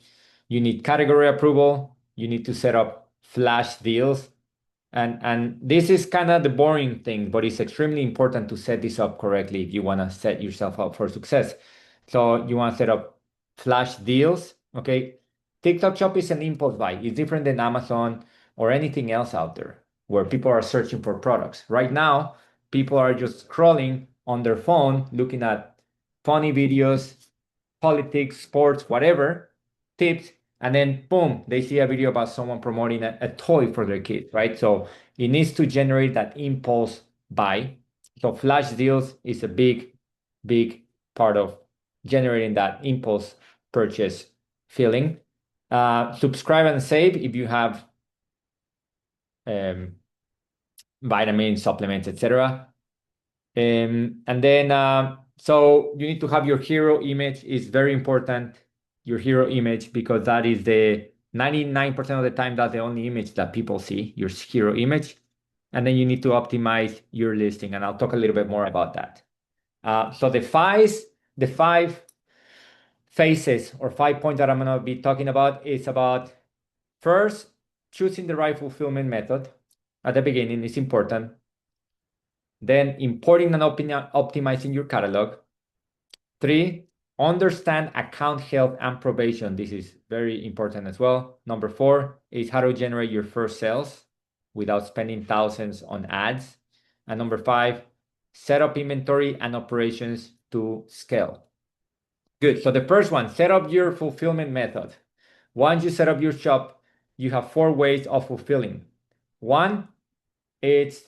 D: You need category approval. You need to set up flash deals. And this is kind of the boring thing, but it's extremely important to set this up correctly if you want to set yourself up for success. So you want to set up flash deals. Okay. TikTok Shop is an impulse buy. It's different than Amazon or anything else out there where people are searching for products. Right now, people are just scrolling on their phone, looking at funny videos, politics, sports, whatever, tips, and then boom, they see a video about someone promoting a toy for their kids, right? So it needs to generate that impulse buy. So flash deals is a big part of generating that impulse purchase feeling. Subscribe and save if you have vitamins, supplements, etc. And then, so you need to have your hero image is very important. Your hero image, because that is the 99% of the time, that's the only image that people see, your hero image. And then you need to optimize your listing. And I'll talk a little bit more about that. So the five phases or 5 points that I'm going to be talking about is about first, choosing the right fulfillment method at the beginning is important. Then importing and optimizing your catalog. 3, understand account health and probation. This is very important as well. Number 4 is how to generate your first sales without spending thousands on ads. And number 5, set up inventory and operations to scale. Good. So the first one, set up your fulfillment method. Once you set up your shop, you have 4 ways of fulfilling. One, it's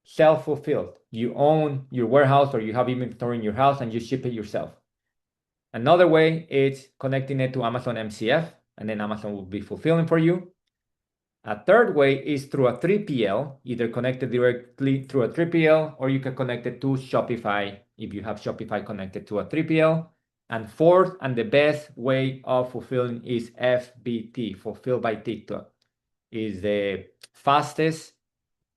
D: self-fulfilled. You own your warehouse or you have inventory in your house and you ship it yourself. Another way is connecting it to Amazon MCF, and then Amazon will be fulfilling for you. A third way is through a 3PL, either connected directly through a 3PL, or you can connect it to Shopify if you have Shopify connected to a 3PL. And fourth, and the best way of fulfilling is FBT, Fulfilled by TikTok. Is the fastest,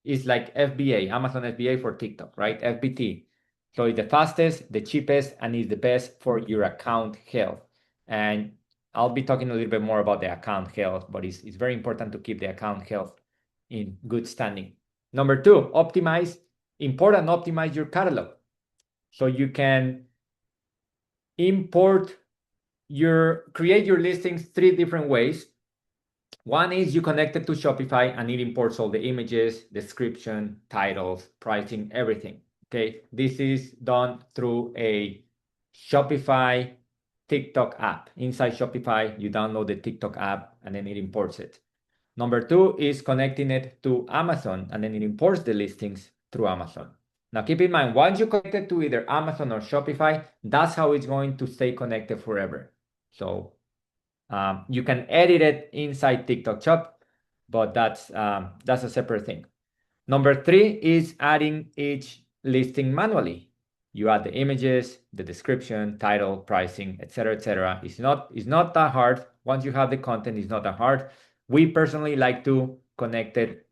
D: is like FBA, Amazon FBA for TikTok, right? FBT. So it's the fastest, the cheapest, and is the best for your account health. And I'll be talking a little bit more about the account health, but it's very important to keep the account health in good standing. Number two, import and optimize your catalog. So you can create your listings 3 different ways. One is you connect it to Shopify and it imports all the images, description, titles, pricing, everything. Okay, this is done through a Shopify TikTok app. Inside Shopify, you download the TikTok app and then it imports it. Number two is connecting it to Amazon and then it imports the listings through Amazon. Now keep in mind, once you connect it to either Amazon or Shopify, that's how it's going to stay connected forever. So you can edit it inside TikTok Shop, but that's a separate thing. Number three is adding each listing manually. You add the images, the description, title, pricing, etc., etc. It's not that hard. Once you have the content, it's not that hard. We personally like to connect it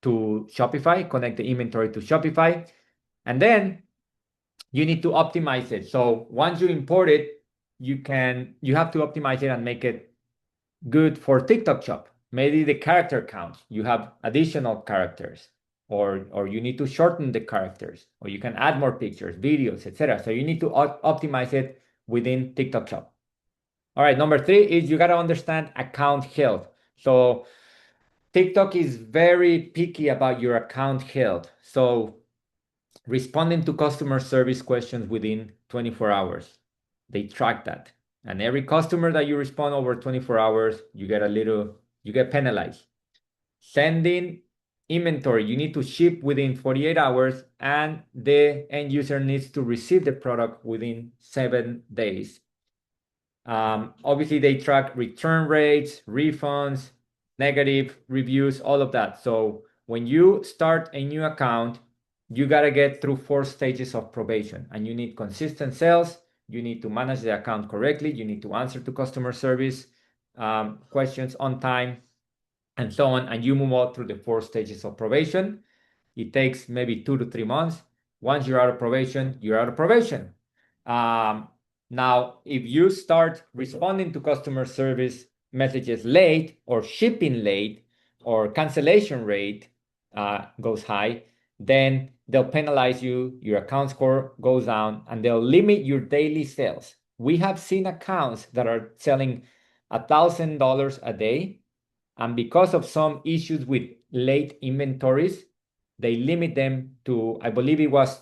D: to Shopify, connect the inventory to Shopify, and then you need to optimize it. So once you import it, you have to optimize it and make it good for TikTok Shop. Maybe the character count, you have additional characters, or you need to shorten the characters, or you can add more pictures, videos, etc. So you need to optimize it within TikTok Shop. All right, number three is you got to understand account health. So TikTok is very picky about your account health. So responding to customer service questions within 24 hours, they track that. And every customer that you respond over 24 hours, you get penalized. Sending inventory, you need to ship within 48 hours and the end user needs to receive the product within 7 days. Obviously, they track return rates, refunds, negative reviews, all of that. So when you start a new account, you got to get through 4 stages of probation, and you need consistent sales. You need to manage the account correctly. You need to answer to customer service questions on time, and so on. And you move on through the 4 stages of probation. It takes maybe 2 to 3 months. Once you're out of probation, you're out of probation. Now, if you start responding to customer service messages late, or shipping late, or cancellation rate goes high, then they'll penalize you, your account score goes down, and they'll limit your daily sales. We have seen accounts that are selling $1,000 a day, and because of some issues with late inventories, they limit them to, I believe it was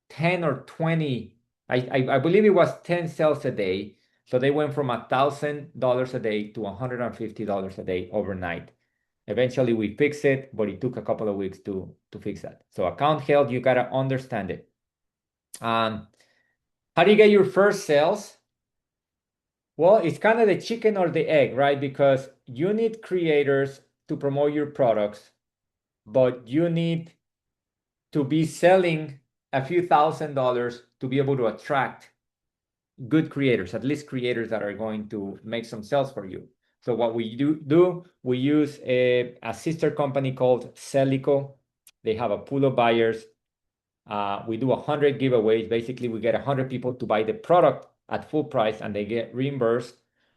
D: 10 or 20. I believe it was 10 sales a day. So they went from $1,000 a day to $150 a day overnight. Eventually we fixed it, but it took a couple of weeks to fix that. So account health, you gotta understand it. How do you get your first sales? Well, it's kind of the chicken or the egg, right? Because you need creators to promote your products, but you need to be selling a few $1,000s to be able to attract good creators, at least creators that are going to make some sales for you. So what we do, we use a sister company called Celico. They have a pool of buyers. We do 100 giveaways. Basically, we get 100 people to buy the product at full price and they get reimbursed.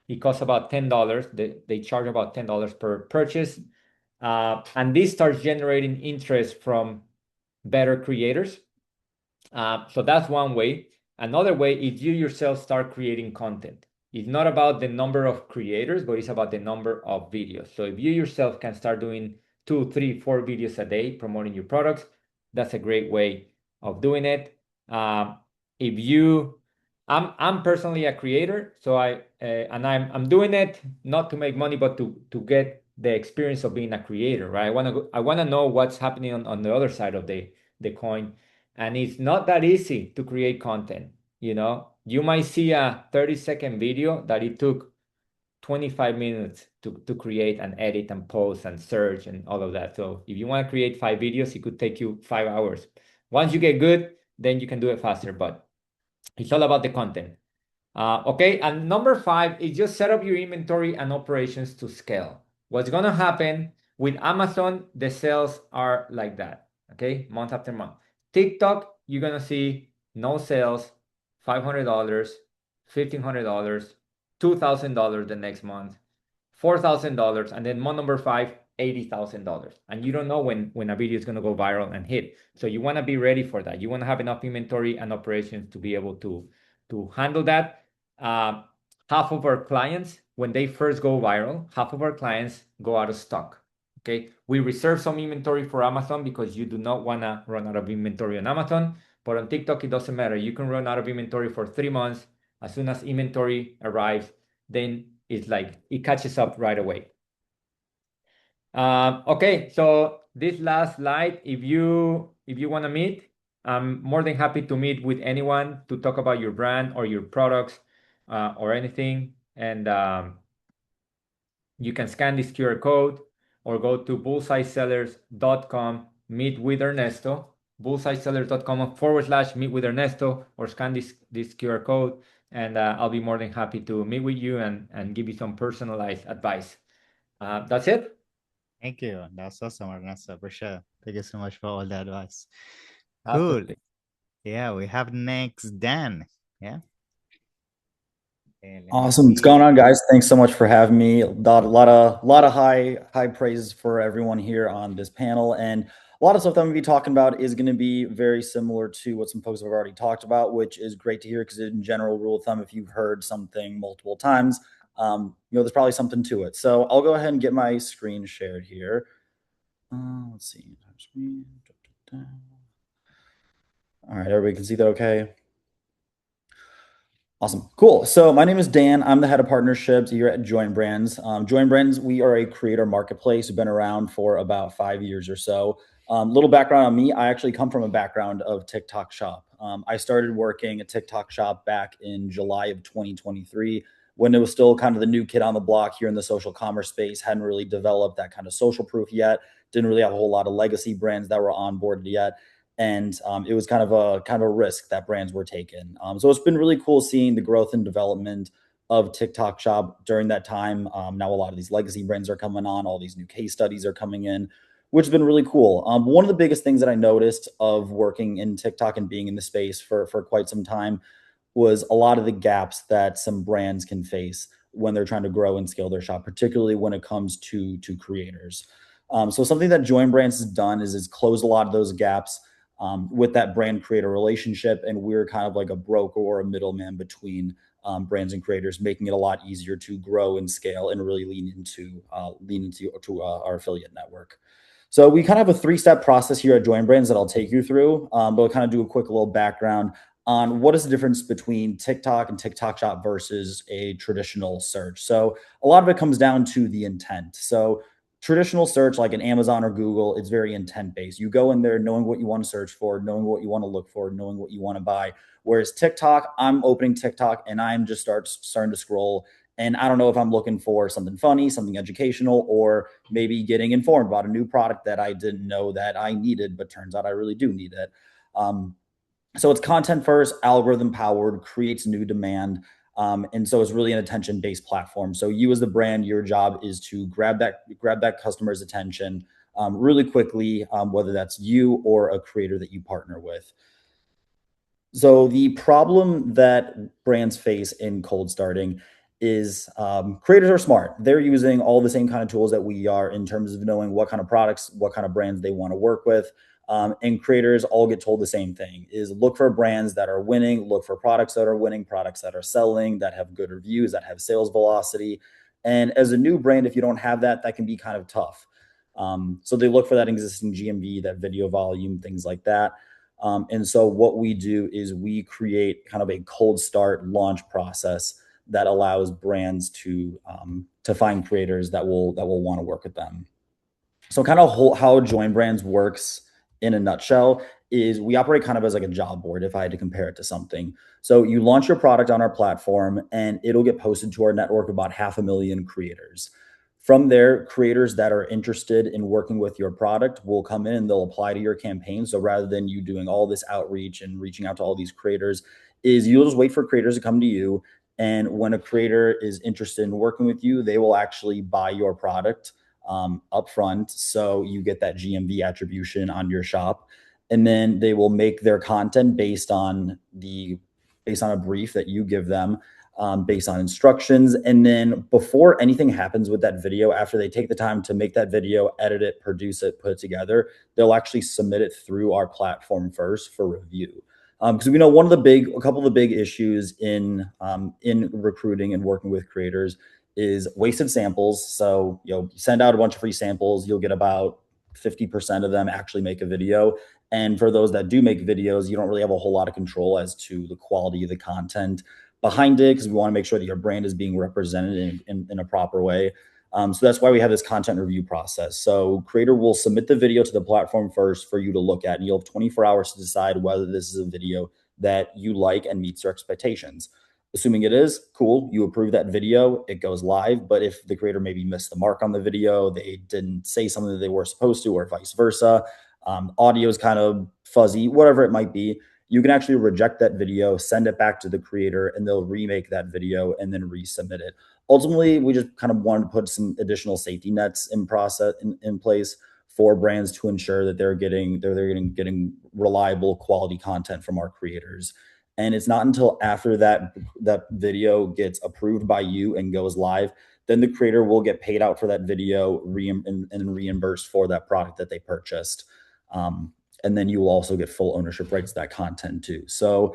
D: It costs about $10. They charge about $10 per purchase. And this starts generating interest from better creators. So that's one way. Another way is you yourself start creating content. It's not about the number of creators, but it's about the number of videos. So if you yourself can start doing 2, 3, 4 videos a day promoting your products, that's a great way of doing it. I'm personally a creator, so I'm doing it not to make money, but to get the experience of being a creator, right? I wanna know what's happening on the other side of the coin. And it's not that easy to create content, you might see a 30-second video that it took 25 minutes to create and edit and post and search and all of that. So if you want to create 5 videos, it could take you 5 hours. Once you get good, then you can do it faster, but it's all about the content. Okay, and number 5 is just set up your inventory and operations to scale. What's going to happen with Amazon, the sales are like that, okay, month after month. TikTok, you're going to see no sales, $500, $1,500, $2,000 the next month, $4,000, and then month number 5, $80,000. And you don't know when a video is going to go viral and hit. So you want to be ready for that. You want to have enough inventory and operations to be able to handle that. Half of our clients, when they first go viral, half of our clients go out of stock. Okay, we reserve some inventory for Amazon because you do not want to run out of inventory on Amazon. But on TikTok, it doesn't matter. You can run out of inventory for 3 months. As soon as inventory arrives, then it's like it catches up right away. Okay, so this last slide, if you want to meet, I'm more than happy to meet with anyone to talk about your brand or your products or anything. And you can scan this QR code or go to bullseyesellers.com, meet with Ernesto, bullseyesellers.com/meet with Ernesto, or scan this QR code, and I'll be more than happy to meet with you and give you some personalized advice. That's it.
A: Thank you. That's awesome, Ernesto, for sure. Thank you so much for all the advice. Cool.
D: Absolutely.
A: Yeah, we have next Dan. Yeah.
E: Awesome. What's going on, guys? Thanks so much for having me. A lot of high praises for everyone here on this panel, and a lot of stuff that I'm going to be talking about is going to be very similar to what some folks have already talked about, which is great to hear because in general rule of thumb, if you've heard something multiple times, there's probably something to it. So I'll go ahead and get my screen shared here. Let's see. All right, everybody can see that okay? Awesome. Cool. So my name is Dan. I'm the head of partnerships here at Join Brands. Join Brands, we are a creator marketplace. We've been around for about 5 years or so. Little background on me. I actually come from a background of TikTok shop. I started working at TikTok shop back in July of 2023 when it was still kind of the new kid on the block here in the social commerce space. Hadn't really developed that kind of social proof yet. Didn't really have a whole lot of legacy brands that were onboarded yet. And it was kind of a risk that brands were taking. So it's been really cool seeing the growth and development of TikTok Shop during that time. Now a lot of these legacy brands are coming on, all these new case studies are coming in, which has been really cool. One of the biggest things that I noticed of working in TikTok and being in the space for quite some time was a lot of the gaps that some brands can face when they're trying to grow and scale their shop, particularly when it comes to creators. So something that Join Brands has done is close a lot of those gaps with that brand creator relationship. And we're kind of like a broker or a middleman between brands and creators, making it a lot easier to grow and scale and really lean into our affiliate network. So we kind of have a 3-step process here at Join Brands that I'll take you through, but I'll kind of do a quick little background on what is the difference between TikTok and TikTok Shop versus a traditional search. So a lot of it comes down to the intent. So traditional search, like an Amazon or Google, it's very intent based. You go in there knowing what you want to search for, knowing what you want to look for, knowing what you want to buy. Whereas TikTok, I'm opening TikTok and I'm just starting to scroll. And I don't know if I'm looking for something funny, something educational, or maybe getting informed about a new product that I didn't know that I needed, but turns out I really do need it. So it's content first, algorithm powered, creates new demand. And so it's really an attention-based platform. So you as the brand, your job is to grab that customer's attention really quickly, whether that's you or a creator that you partner with. So the problem that brands face in cold starting is creators are smart. They're using all the same kind of tools that we are in terms of knowing what kind of products, what kind of brands they want to work with. And creators all get told the same thing is look for brands that are winning, look for products that are winning, products that are selling, that have good reviews, that have sales velocity. And as a new brand, if you don't have that, that can be kind of tough. So they look for that existing GMV, that video volume, things like that. And so what we do is we create kind of a cold start launch process that allows brands to find creators that will want to work with them. So kind of how Join Brands works in a nutshell is we operate kind of as like a job board, if I had to compare it to something. So you launch your product on our platform and it'll get posted to our network of about 500,000 creators. From there, creators that are interested in working with your product will come in and they'll apply to your campaign. So rather than you doing all this outreach and reaching out to all these creators, is you'll just wait for creators to come to you. And when a creator is interested in working with you, they will actually buy your product upfront. So you get that GMV attribution on your shop. And then they will make their content based on a brief that you give them, based on instructions. And then before anything happens with that video, after they take the time to make that video, edit it, produce it, put it together, they'll actually submit it through our platform first for review. Because we know a couple of the big issues in recruiting and working with creators is wasted samples. So, send out a bunch of free samples, you'll get about 50% of them actually make a video. And for those that do make videos, you don't really have a whole lot of control as to the quality of the content behind it, because we want to make sure that your brand is being represented in a proper way. So that's why we have this content review process. So creator will submit the video to the platform first for you to look at, and you'll have 24 hours to decide whether this is a video that you like and meets your expectations. Assuming it is, cool, you approve that video, it goes live. But if the creator maybe missed the mark on the video, they didn't say something that they were supposed to, or vice versa, audio is kind of fuzzy, whatever it might be, you can actually reject that video, send it back to the creator, and they'll remake that video and then resubmit it. Ultimately, we just kind of wanted to put some additional safety nets in place for brands to ensure that they're getting reliable quality content from our creators. And it's not until after that video gets approved by you and goes live, then the creator will get paid out for that video and reimbursed for that product that they purchased. And then you will also get full ownership rights to that content too. So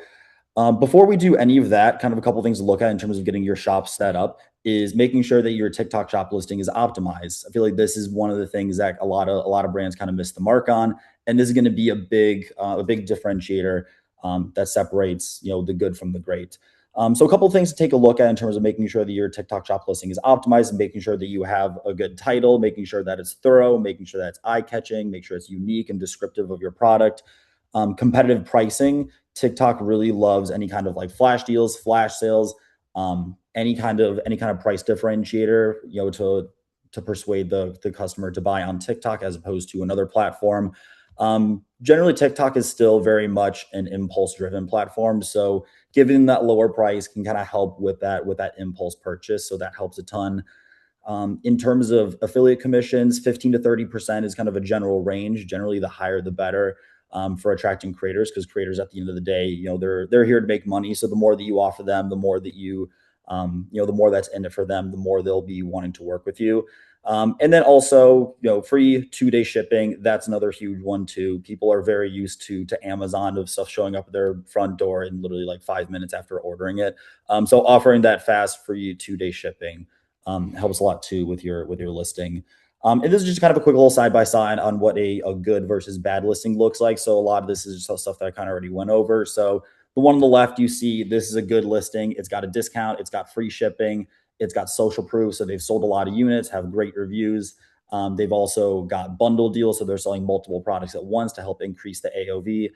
E: before we do any of that, kind of a couple things to look at in terms of getting your shop set up is making sure that your TikTok shop listing is optimized. I feel like this is one of the things that a lot of brands kind of miss the mark on, and this is going to be a big differentiator that separates the good from the great. So a couple of things to take a look at in terms of making sure that your TikTok shop listing is optimized, and making sure that you have a good title, making sure that it's thorough, making sure that it's eye-catching, make sure it's unique and descriptive of your product. Competitive pricing. TikTok really loves any kind of like flash deals, flash sales, any kind of price differentiator, to persuade the customer to buy on TikTok as opposed to another platform. Generally, TikTok is still very much an impulse-driven platform, so giving that lower price can kind of help with that impulse purchase. So that helps a ton. In terms of affiliate commissions, 15 to 30% is kind of a general range. Generally, the higher the better for attracting creators, because creators at the end of the day, they're here to make money. So the more that you offer them, the more that the more that's in it for them, the more they'll be wanting to work with you. And then also, free 2-day shipping. That's another huge one too. People are very used to Amazon, of stuff showing up at their front door in literally like 5 minutes after ordering it. So offering that fast free 2-day shipping helps a lot too with your listing. And this is just kind of a quick little side by side on what a good versus bad listing looks like. So a lot of this is just stuff that I kind of already went over. So the one on the left, you see this is a good listing. It's got a discount. It's got free shipping. It's got social proof. So they've sold a lot of units, have great reviews. They've also got bundle deals. So they're selling multiple products at once to help increase the AOV.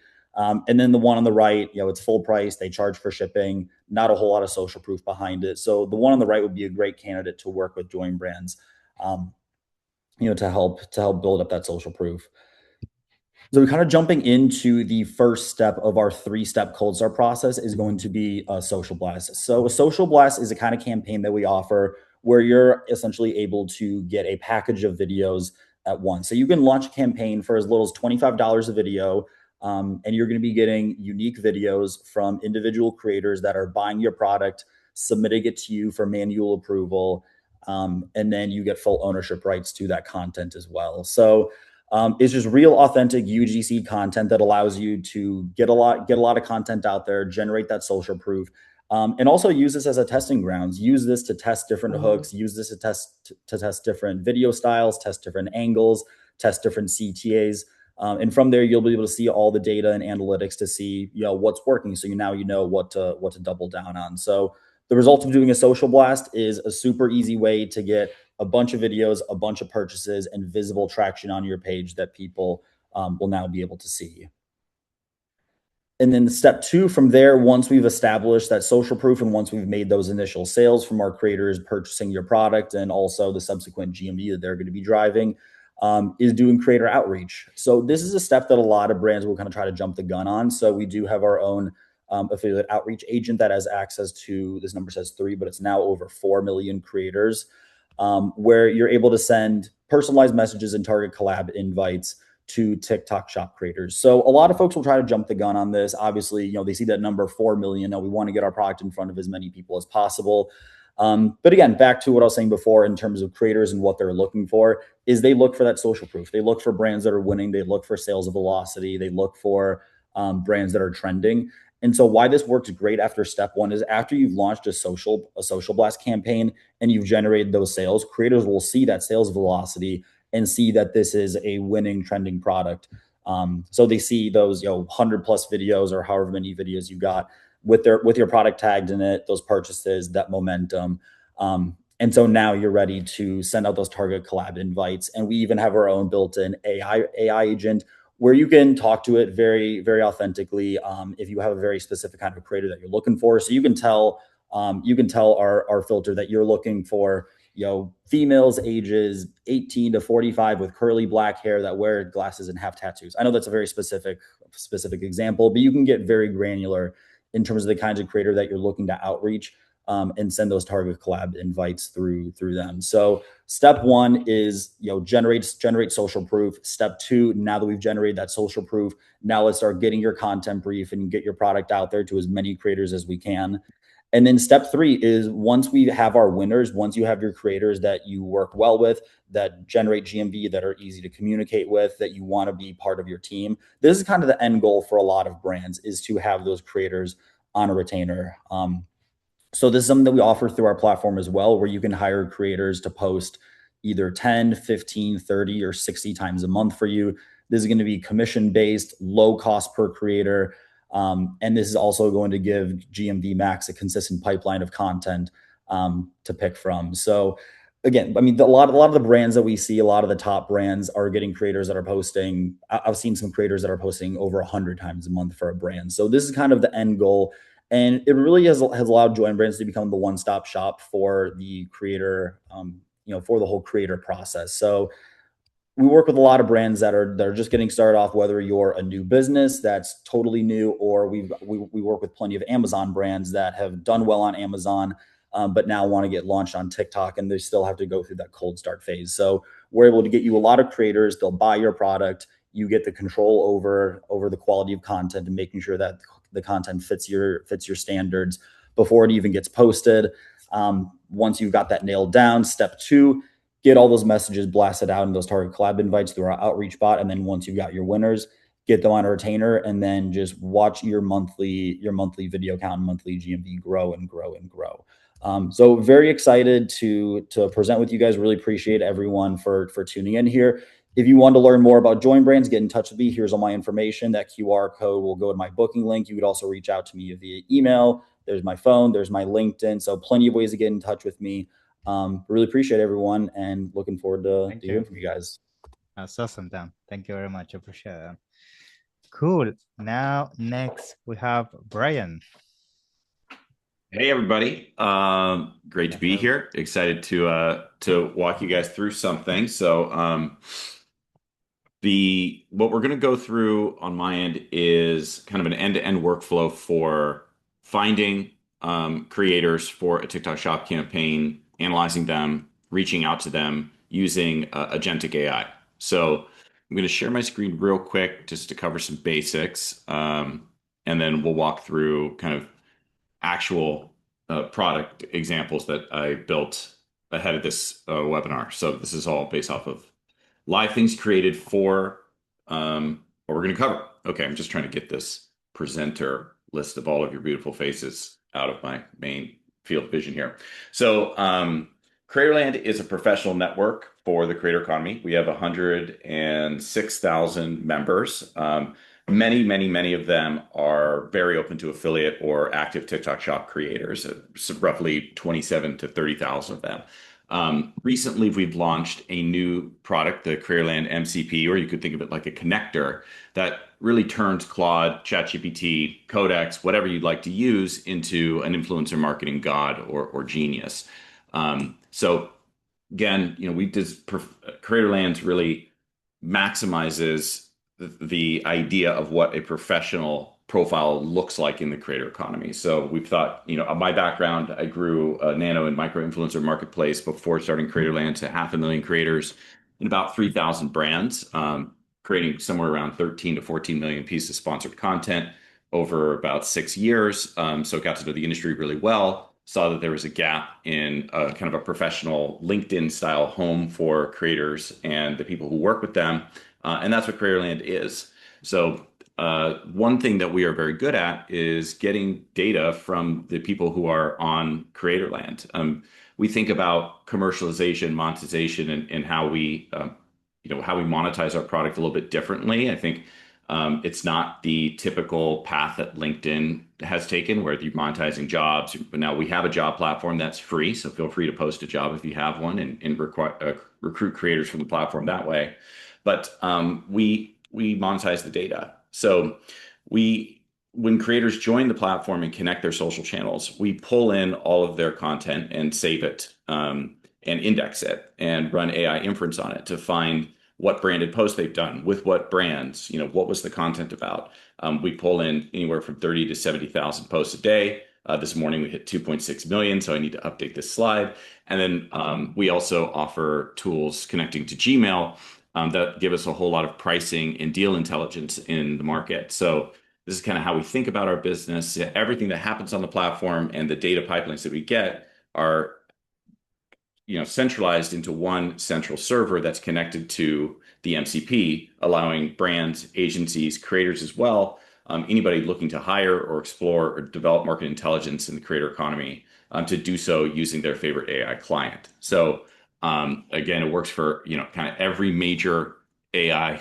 E: And then the one on the right, it's full price. They charge for shipping, not a whole lot of social proof behind it. So the one on the right would be a great candidate to work with Join Brands, to help build up that social proof. So we're kind of jumping into the first step of our 3-step cold start process is going to be a social blast. So a social blast is a kind of campaign that we offer where you're essentially able to get a package of videos at once. So you can launch a campaign for as little as $25 a video, and you're going to be getting unique videos from individual creators that are buying your product, submitting it to you for manual approval, and then you get full ownership rights to that content as well. So it's just real authentic UGC content that allows you to get a lot of content out there, generate that social proof, and also use this as a testing grounds. Use this to test different hooks. Use this to test different video styles, test different angles, test different CTAs. And from there, you'll be able to see all the data and analytics to see what's working. So now you know what to double down on. So the result of doing a social blast is a super easy way to get a bunch of videos, a bunch of purchases, and visible traction on your page that people will now be able to see. And then step 2 from there, once we've established that social proof and once we've made those initial sales from our creators purchasing your product and also the subsequent GMV that they're going to be driving, is doing creator outreach. So this is a step that a lot of brands will kind of try to jump the gun on. So we do have our own affiliate outreach agent that has access to, this number says 3, but it's now over 4 million creators, where you're able to send personalized messages and target collab invites to TikTok shop creators. So a lot of folks will try to jump the gun on this. Obviously, they see that number 4 million. Now we want to get our product in front of as many people as possible. But again, back to what I was saying before in terms of creators and what they're looking for is they look for that social proof. They look for brands that are winning. They look for sales velocity. They look for brands that are trending. And so why this works great after step 1 is after you've launched a social blast campaign and you've generated those sales, creators will see that sales velocity and see that this is a winning trending product. So they see those 100 plus videos or however many videos you got with your product tagged in it, those purchases, that momentum. And so now you're ready to send out those target collab invites. And we even have our own built-in AI agent where you can talk to it very, very authentically if you have a very specific kind of creator that you're looking for. So you can tell our filter that you're looking for females ages 18 to 45 with curly black hair that wear glasses and have tattoos. I know that's a very specific example, but you can get very granular in terms of the kinds of creator that you're looking to outreach and send those target collab invites through them. So step 1 is generate social proof. Step 2, now that we've generated that social proof, now let's start getting your content brief and get your product out there to as many creators as we can. And then step 3 is once we have our winners, once you have your creators that you work well with, that generate GMV, that are easy to communicate with, that you want to be part of your team. This is kind of the end goal for a lot of brands, is to have those creators on a retainer. So this is something that we offer through our platform as well, where you can hire creators to post either 10, 15, 30, or 60 times a month for you. This is going to be commission-based, low cost per creator. And this is also going to give GMV Max a consistent pipeline of content to pick from. So again, I mean, a lot of the brands that we see, a lot of the top brands are getting creators that are posting. I've seen some creators that are posting over 100 times a month for a brand. So this is kind of the end goal. And it really has allowed Join Brands to become the one-stop shop for the creator, for the whole creator process. So we work with a lot of brands that are just getting started off, whether you're a new business that's totally new, or we work with plenty of Amazon brands that have done well on Amazon, but now want to get launched on TikTok, and they still have to go through that cold start phase. So we're able to get you a lot of creators. They'll buy your product. You get the control over the quality of content and making sure that the content fits your standards before it even gets posted. Once you've got that nailed down, step 2, get all those messages blasted out in those target collab invites through our outreach bot. And then once you've got your winners, get them on a retainer, and then just watch your monthly video count and monthly GMV grow and grow and grow. So very excited to present with you guys. Really appreciate everyone for tuning in here. If you want to learn more about Join Brands, get in touch with me. Here's all my information. That QR code will go to my booking link. You could also reach out to me via email. There's my phone. There's my LinkedIn. So plenty of ways to get in touch with me. Really appreciate everyone and looking forward to hearing from you guys.
A: That's awesome, Dan. Thank you very much. I appreciate that. Cool. Now, next we have Brian.
F: Hey, everybody. Great to be here. Excited to walk you guys through something. So what we're going to go through on my end is kind of an end-to-end workflow for finding creators for a TikTok shop campaign, analyzing them, reaching out to them using agentic AI. So I'm going to share my screen real quick just to cover some basics, and then we'll walk through kind of actual product examples that I built ahead of this webinar. So this is all based off of live things created for what we're going to cover. Okay, I'm just trying to get this presenter list of all of your beautiful faces out of my main field of vision here. So Creatorland is a professional network for the creator economy. We have 106,000 members. Many of them are very open to affiliate or active TikTok shop creators, so roughly 27 to 30,000 of them. Recently, we've launched a new product, the Careerland MCP, or you could think of it like a connector that really turns Claude, ChatGPT, Codex, whatever you'd like to use, into an influencer marketing god or genius. So again, we just Careerland really maximizes the idea of what a professional profile looks like in the creator economy. So we've thought, my background, I grew a nano and micro influencer marketplace before starting Creatorland to 500,000 creators and about 3,000 brands, creating somewhere around 13 to 14 million pieces of sponsored content over about 6 years. So got to know the industry really well, saw that there was a gap in kind of a professional LinkedIn style home for creators and the people who work with them. And that's what Careerland is. So one thing that we are very good at is getting data from the people who are on Creatorland. We think about commercialization, monetization, and how we, how we monetize our product a little bit differently. I think it's not the typical path that LinkedIn has taken, where you're monetizing jobs. But now we have a job platform that's free, so feel free to post a job if you have one and recruit creators from the platform that way. But we monetize the data. So when creators join the platform and connect their social channels, we pull in all of their content and save it and index it and run AI inference on it to find what branded posts they've done with what brands, what was the content about. We pull in anywhere from 30 to 70,000 posts a day. This morning we hit 2.6 million, so I need to update this slide. And then we also offer tools connecting to Gmail that give us a whole lot of pricing and deal intelligence in the market. So this is kind of how we think about our business. Everything that happens on the platform and the data pipelines that we get are centralized into one central server that's connected to the MCP, allowing brands, agencies, creators as well, anybody looking to hire or explore or develop market intelligence in the creator economy to do so using their favorite AI client. So again, it works for kind of every major AI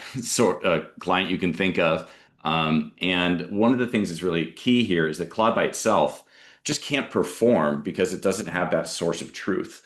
F: client you can think of. And one of the things that's really key here is that Claude by itself just can't perform because it doesn't have that source of truth.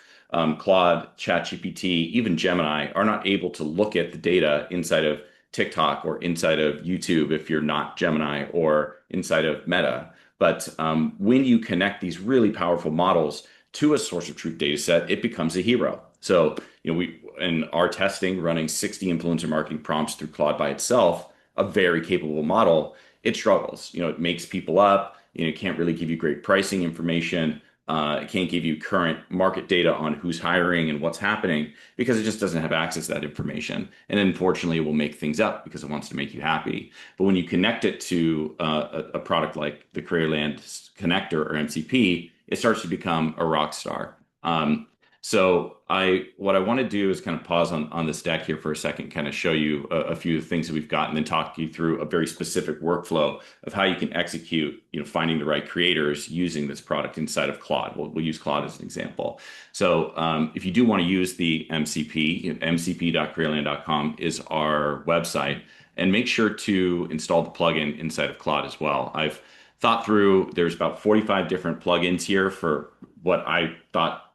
F: Claude, ChatGPT, even Gemini are not able to look at the data inside of TikTok or inside of YouTube if you're not Gemini, or inside of Meta. But when you connect these really powerful models to a source of truth data set, it becomes a hero. So we in our testing, running 60 influencer marketing prompts through Claude by itself, a very capable model, it struggles. It makes people up. It can't really give you great pricing information. It can't give you current market data on who's hiring and what's happening because it just doesn't have access to that information. And unfortunately, it will make things up because it wants to make you happy. But when you connect it to a product like the Careerland connector or MCP, it starts to become a rock star. So what I want to do is kind of pause on this deck here for a second, kind of show you a few things that we've got, and then talk you through a very specific workflow of how you can execute, finding the right creators using this product inside of Claude. We'll use Claude as an example. So if you do want to use the MCP, mcp.careerland.com is our website, and make sure to install the plugin inside of Claude as well. I've thought through, there's about 45 different plugins here for what I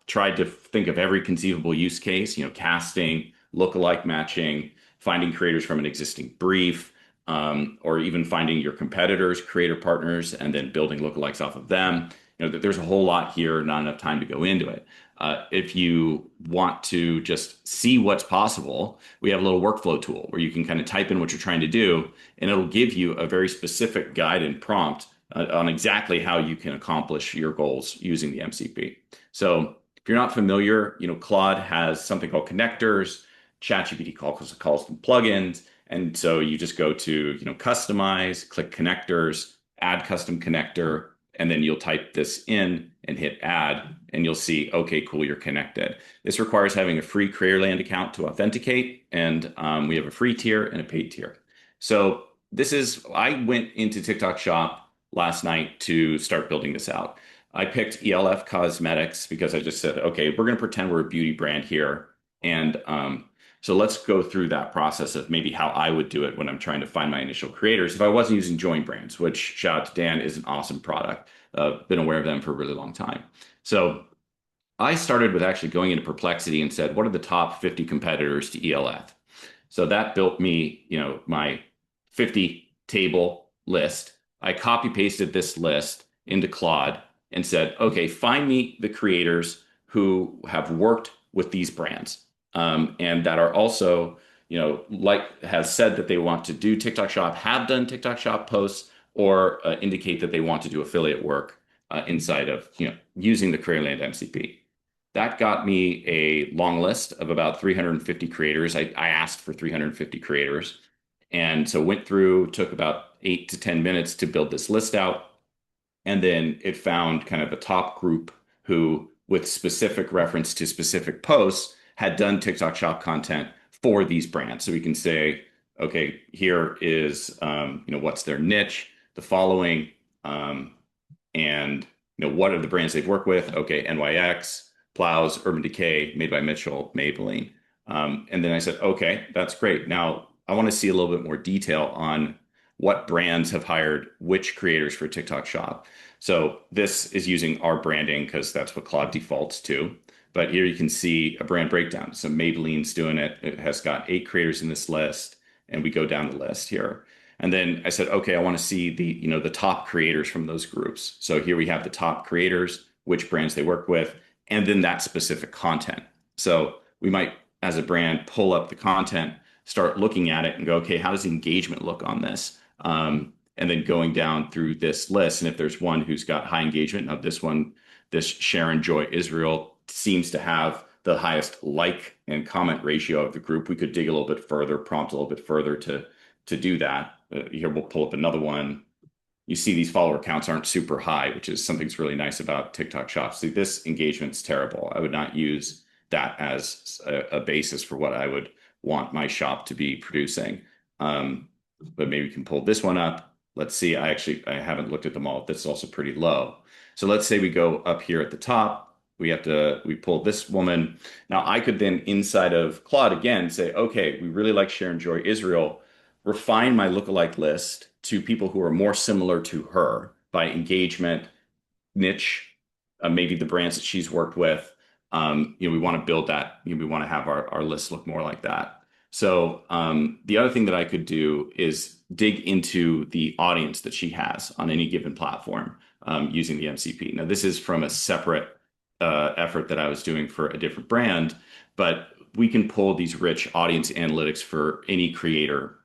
F: tried to think of every conceivable use case, casting, lookalike matching, finding creators from an existing brief, or even finding your competitors, creator partners, and then building lookalikes off of them. There's a whole lot here, not enough time to go into it. If you want to just see what's possible, we have a little workflow tool where you can kind of type in what you're trying to do, and it'll give you a very specific guide and prompt on exactly how you can accomplish your goals using the MCP. So if you're not familiar, Claude has something called connectors. ChatGPT calls them plugins. And so you just go to, customize, click connectors, add custom connector, and then you'll type this in and hit add, and you'll see, okay, cool, you're connected. This requires having a free Careerland account to authenticate. And we have a free tier and a paid tier. So I went into TikTok Shop last night to start building this out. I picked ELF Cosmetics because I just said, okay, we're going to pretend we're a beauty brand here. And so let's go through that process of maybe how I would do it when I'm trying to find my initial creators. If I wasn't using Join Brands, which, shout out to Dan, is an awesome product. Been aware of them for a really long time. So I started with actually going into Perplexity and said, what are the top 50 competitors to ELF? So that built me, my 50 table list. I copy pasted this list into Claude and said, okay, find me the creators who have worked with these brands, and that are also, like has said that they want to do TikTok Shop, have done TikTok Shop posts, or indicate that they want to do affiliate work inside of, using the Creatorland MCP. That got me a long list of about 350 creators. I asked for 350 creators. And so went through, took about 8 to 10 minutes to build this list out. And then it found kind of the top group who, with specific reference to specific posts, had done TikTok Shop content for these brands. So we can say, okay, here is, what's their niche, the following, and what are the brands they've worked with? Okay, NYX, Plows, Urban Decay, Made by Mitchell, Maybelline. And then I said, okay, that's great. Now I want to see a little bit more detail on what brands have hired which creators for TikTok Shop. So this is using our branding because that's what Claude defaults to. But here you can see a brand breakdown. So Maybelline's doing it. It has got 8 creators in this list. And we go down the list here. And then I said, okay, I want to see the top creators from those groups. So here we have the top creators, which brands they work with, and then that specific content. So we might, as a brand, pull up the content, start looking at it and go, okay, how does engagement look on this? And then going down through this list. And if there's one who's got high engagement, now this Sharon Joy Israel seems to have the highest like and comment ratio of the group. We could dig a little bit further, prompt a little bit further to do that. Here we'll pull up another one. You see these follower counts aren't super high, which is something that's really nice about TikTok Shop. See, this engagement's terrible. I would not use that as a basis for what I would want my shop to be producing. But maybe we can pull this one up. Let's see. I haven't looked at them all. This is also pretty low. So let's say we go up here at the top. We pull this woman. Now I could then inside of Claude again say, okay, we really like Sharon Joy Israel. Refine my lookalike list to people who are more similar to her by engagement, niche, maybe the brands that she's worked with. We want to build that. We want to have our list look more like that. So the other thing that I could do is dig into the audience that she has on any given platform using the MCP. Now, this is from a separate effort that I was doing for a different brand, but we can pull these rich audience analytics for any creator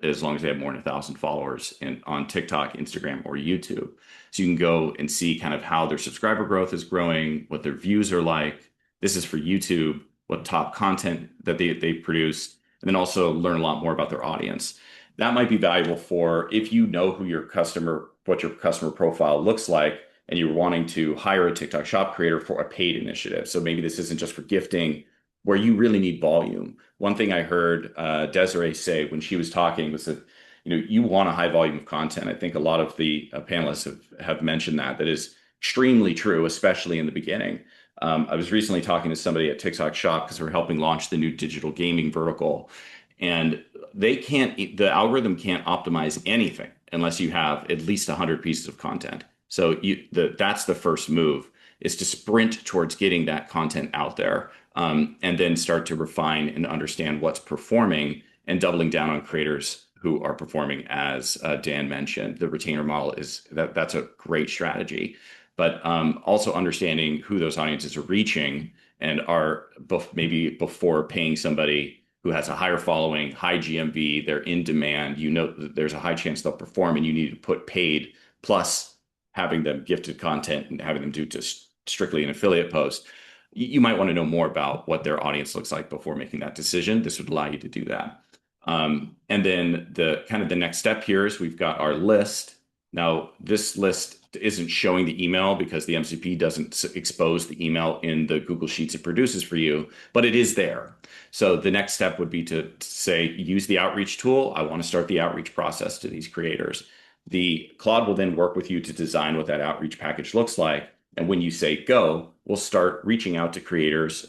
F: as long as they have more than 1,000 followers on TikTok, Instagram, or YouTube. So you can go and see kind of how their subscriber growth is growing, what their views are like. This is for YouTube, what top content that they produced, and then also learn a lot more about their audience. That might be valuable for if you know what your customer profile looks like, and you're wanting to hire a TikTok Shop creator for a paid initiative. So maybe this isn't just for gifting, where you really need volume. One thing I heard Desiree say when she was talking was that you want a high volume of content. I think a lot of the panelists have mentioned that is extremely true, especially in the beginning. I was recently talking to somebody at TikTok Shop because we're helping launch the new digital gaming vertical, and the algorithm can't optimize anything unless you have at least 100 pieces of content. So that's the first move, is to sprint towards getting that content out there, and then start to refine and understand what's performing and doubling down on creators who are performing. As Dan mentioned, the retainer model that's a great strategy, but also understanding who those audiences are reaching and are maybe before paying somebody who has a higher following, high GMV, they're in demand, that there's a high chance they'll perform, and you need to put paid plus having them gifted content and having them do just strictly an affiliate post. You might want to know more about what their audience looks like before making that decision. This would allow you to do that. And then the next step here is we've got our list. Now, this list isn't showing the email because the MCP doesn't expose the email in the Google Sheets it produces for you, but it is there. So the next step would be to say, use the outreach tool. I want to start the outreach process to these creators. The Claude will then work with you to design what that outreach package looks like. And when you say go, we'll start reaching out to creators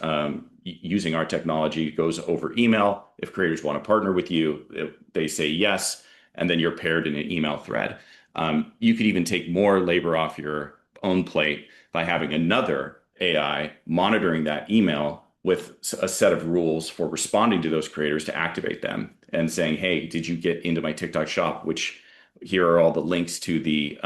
F: using our technology. It goes over email. If creators want to partner with you, they say yes, and then you're paired in an email thread. You could even take more labor off your own plate by having another AI monitoring that email with a set of rules for responding to those creators to activate them and saying, "Hey, did you get into my TikTok shop? Which here are all the links to the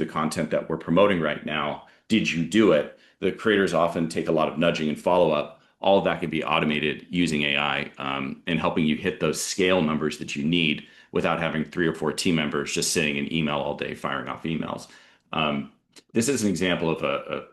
F: content that we're promoting right now. Did you do it?" The creators often take a lot of nudging and follow up. All of that can be automated using AI, and helping you hit those scale numbers that you need without having 3 or 4 team members just sitting in email all day firing off emails. Um, this is an example of a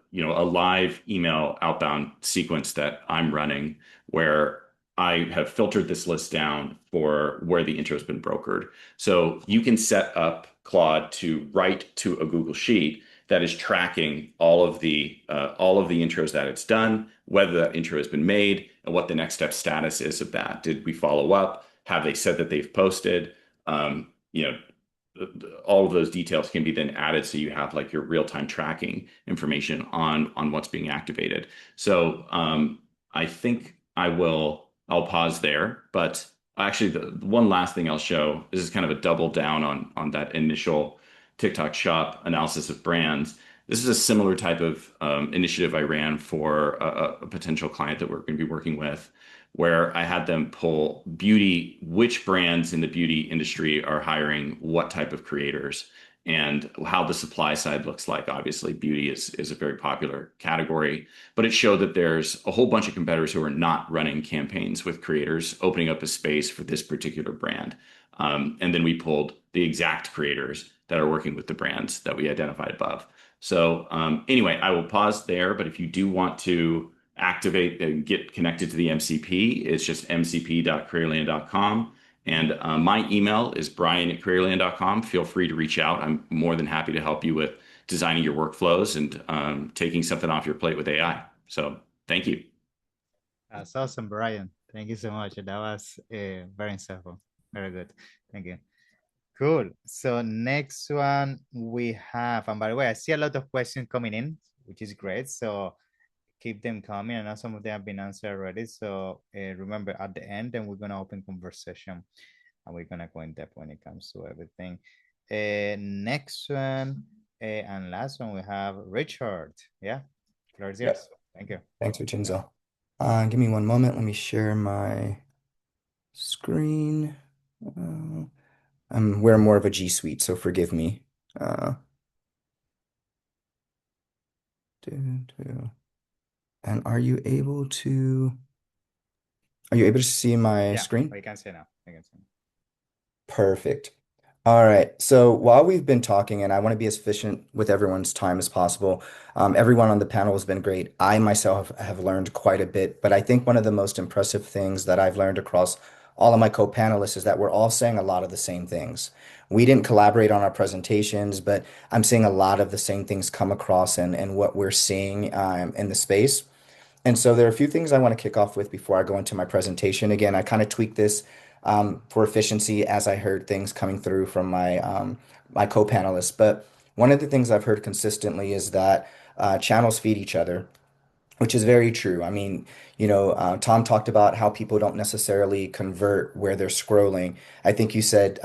F: live email outbound sequence that I'm running where I have filtered this list down for where the intro has been brokered. So you can set up Claude to write to a Google Sheet that is tracking all of the intros that it's done, whether that intro has been made, and what the next step status is of that. Did we follow up? Have they said that they've posted? You know, all of those details can be then added so you have like your real-time tracking information on what's being activated. So I think I'll pause there, but actually the one last thing I'll show, this is kind of a double down on that initial TikTok shop analysis of brands. This is a similar type of initiative I ran for a potential client that we're going to be working with, where I had them pull which brands in the beauty industry are hiring what type of creators and how the supply side looks like. Obviously, beauty is a very popular category, but it showed that there's a whole bunch of competitors who are not running campaigns with creators, opening up a space for this particular brand. And then we pulled the exact creators that are working with the brands that we identified above. So anyway, I will pause there, but if you do want to activate and get connected to the MCP, it's just mcp.creatorland.com. And my email is brian@creatorland.com. Feel free to reach out. I'm more than happy to help you with designing your workflows and taking something off your plate with AI. So thank you.
A: That's awesome, Brian. Thank you so much. That was very insightful. Very good. Thank you. Cool. So next one we have, and by the way, I see a lot of questions coming in, which is great. So keep them coming. I know some of them have been answered already. So remember at the end, then we're going to open conversation and we're going to go in depth when it comes to everything. Next one and last one, we have Richard. Yeah, floor is yours.
G: Yep.
A: Thank you.
G: Thanks, Vincenzo. Give me one moment. Let me share my screen. I'm wearing more of a G Suite, so forgive me. And are you able to see my screen?
A: We can see now. I can see.
G: Perfect. All right. So while we've been talking, and I want to be as efficient with everyone's time as possible, everyone on the panel has been great. I myself have learned quite a bit, but I think one of the most impressive things that I've learned across all of my co-panelists is that we're all saying a lot of the same things. We didn't collaborate on our presentations, but I'm seeing a lot of the same things come across and what we're seeing in the space. And so there are a few things I want to kick off with before I go into my presentation. Again, I kind of tweaked this for efficiency as I heard things coming through from my co-panelists. But one of the things I've heard consistently is that channels feed each other, which is very true. I mean, Tom talked about how people don't necessarily convert where they're scrolling. I think you said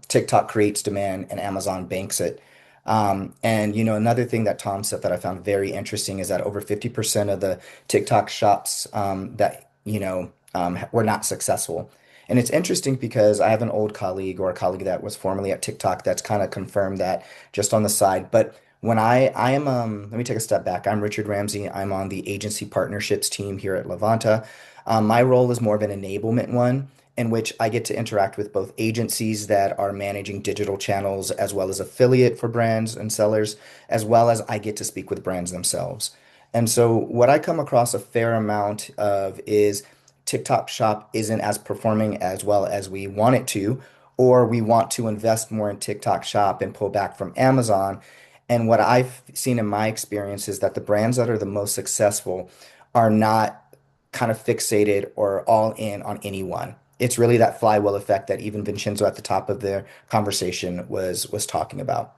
G: TikTok creates demand and Amazon banks it. And another thing that Tom said that I found very interesting is that over 50% of the TikTok shops that were not successful. And it's interesting because I have an old colleague or a colleague that was formerly at TikTok that's kind of confirmed that just on the side. But when I am, let me take a step back. I'm Richard Ramsey. I'm on the agency partnerships team here at Levanta. My role is more of an enablement one, in which I get to interact with both agencies that are managing digital channels as well as affiliate for brands and sellers, as well as I get to speak with brands themselves. And so what I come across a fair amount of is TikTok Shop isn't as performing as well as we want it to, or we want to invest more in TikTok Shop and pull back from Amazon. And what I've seen in my experience is that the brands that are the most successful are not kind of fixated or all in on any one. It's really that flywheel effect that even Vincenzo at the top of the conversation was talking about.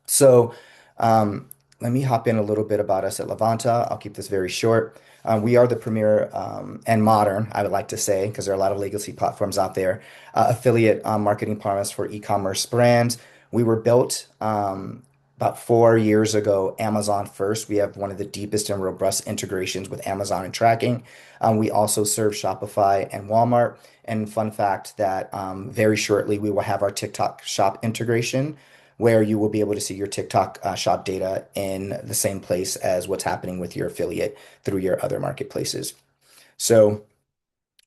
G: So let me hop in a little bit about us at Levanta. I'll keep this very short. We are the premier and modern, I would like to say, because there are a lot of legacy platforms out there, affiliate marketing partners for e-commerce brands. We were built about 4 years ago, Amazon first. We have one of the deepest and robust integrations with Amazon and tracking. We also serve Shopify and Walmart. And fun fact that very shortly we will have our TikTok shop integration, where you will be able to see your TikTok shop data in the same place as what's happening with your affiliate through your other marketplaces. So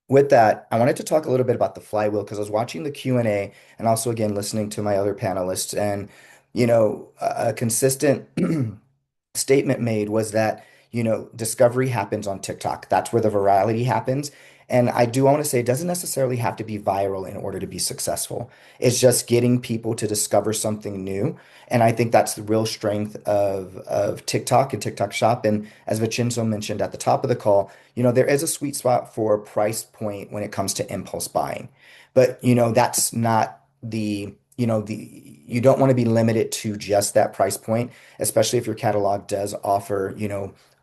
G: with that, I wanted to talk a little bit about the flywheel because I was watching the Q&A and also again listening to my other panelists, and a consistent statement made was that, discovery happens on TikTok. That's where the virality happens. And I do want to say it doesn't necessarily have to be viral in order to be successful. It's just getting people to discover something new. And I think that's the real strength of TikTok and TikTok Shop. And as Vincenzo mentioned at the top of the call, there is a sweet spot for price point when it comes to impulse buying. But, that's not you don't want to be limited to just that price point, especially if your catalog does offer,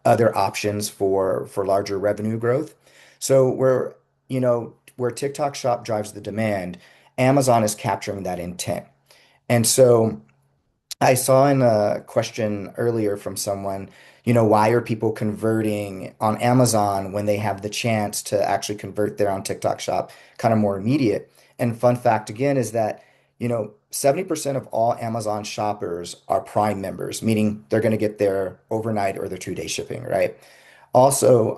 G: other options for larger revenue growth. So where TikTok Shop drives the demand, Amazon is capturing that intent. And so I saw in a question earlier from someone, why are people converting on Amazon when they have the chance to actually convert there on TikTok Shop kind of more immediate? And fun fact again is that, 70% of all Amazon shoppers are Prime members, meaning they're going to get their overnight or their 2-day shipping, right? Also,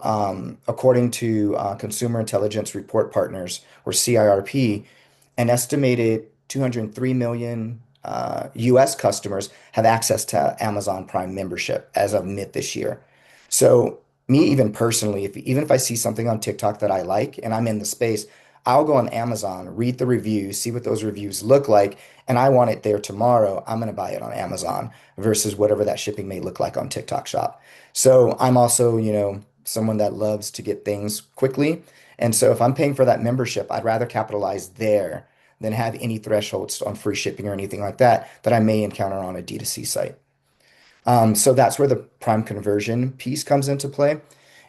G: according to Consumer Intelligence Report Partners, or CIRP, an estimated 203 million US customers have access to Amazon Prime membership as of mid this year. So, me, even personally, even if I see something on TikTok that I like and I'm in the space, I'll go on Amazon, read the reviews, see what those reviews look like, and I want it there tomorrow. I'm going to buy it on Amazon versus whatever that shipping may look like on TikTok Shop. So I'm also, someone that loves to get things quickly. And so if I'm paying for that membership, I'd rather capitalize there than have any thresholds on free shipping or anything like that that I may encounter on a D2C site. So that's where the prime conversion piece comes into play.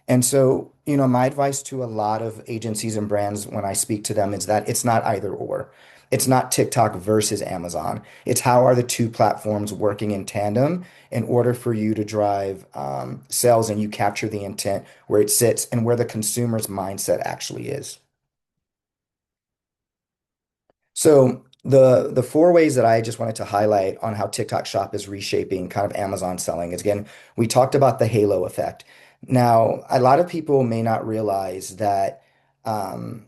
G: And so, my advice to a lot of agencies and brands when I speak to them is that it's not either or. It's not TikTok versus Amazon. It's how are the two platforms working in tandem in order for you to drive sales and you capture the intent where it sits and where the consumer's mindset actually is. So the four ways that I just wanted to highlight on how TikTok Shop is reshaping kind of Amazon selling is, again, we talked about the halo effect. Now, a lot of people may not realize that um,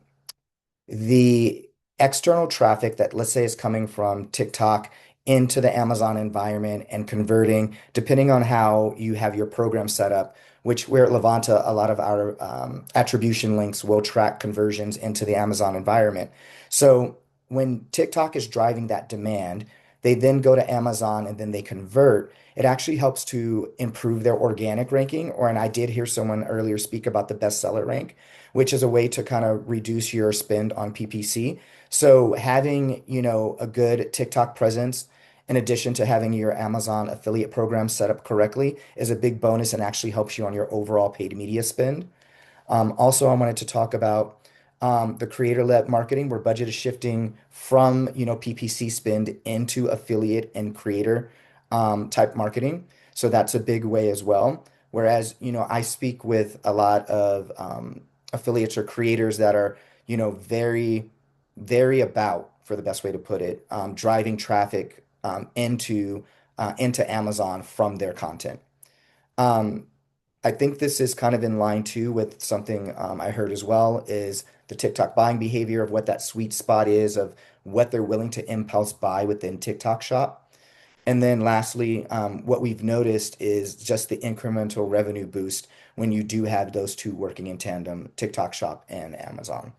G: the external traffic that, let's say, is coming from TikTok into the Amazon environment and converting, depending on how you have your program set up, which we're at Levanta, a lot of our attribution links will track conversions into the Amazon environment. So when TikTok is driving that demand, they then go to Amazon and then they convert. It actually helps to improve their organic ranking. And I did hear someone earlier speak about the bestseller rank, which is a way to kind of reduce your spend on PPC. So having, a good TikTok presence in addition to having your Amazon affiliate program set up correctly is a big bonus and actually helps you on your overall paid media spend. Also, I wanted to talk about the creator-led marketing, where budget is shifting from, PPC spend into affiliate and creator type marketing. So that's a big way as well. Whereas, I speak with a lot of affiliates or creators that are, very, very about, for the best way to put it, driving traffic into Amazon from their content. Um, I think this is kind of in line too with something I heard as well is the TikTok buying behavior of what that sweet spot is of what they're willing to impulse buy within TikTok Shop. And then lastly, what we've noticed is just the incremental revenue boost when you do have those two working in tandem, TikTok Shop and Amazon.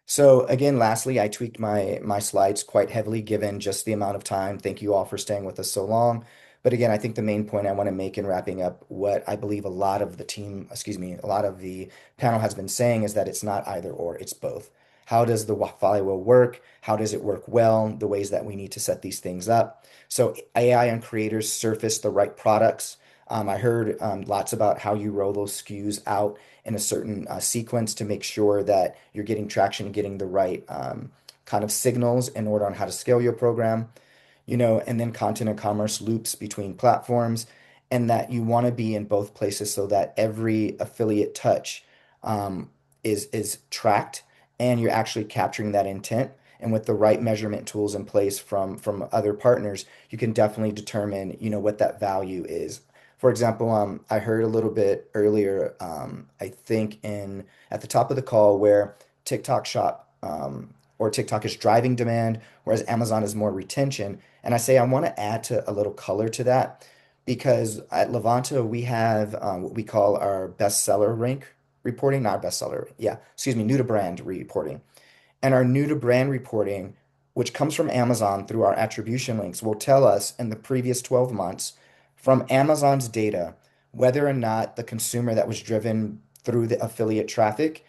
G: So again, lastly, I tweaked my slides quite heavily given just the amount of time. Thank you all for staying with us so long. But again, I think the main point I want to make in wrapping up what I believe a lot of the team, excuse me, a lot of the panel has been saying is that it's not either or, it's both. How does the flywheel work? How does it work well? The ways that we need to set these things up. So AI and creators surface the right products. I heard lots about how you roll those SKUs out in a certain sequence to make sure that you're getting traction and getting the right kind of signals in order on how to scale your program. and then content and commerce loops between platforms, and that you want to be in both places so that every affiliate touch is tracked and you're actually capturing that intent. And with the right measurement tools in place from other partners, you can definitely determine, what that value is. For example, I heard a little bit earlier, I think in at the top of the call where TikTok Shop or TikTok is driving demand, whereas Amazon is more retention. And I say I want to add to a little color to that because at Levanta we have what we call our bestseller rank reporting, not bestseller, yeah, excuse me, new to brand reporting. And our new to brand reporting, which comes from Amazon through our attribution links, will tell us in the previous 12 months from Amazon's data whether or not the consumer that was driven through the affiliate traffic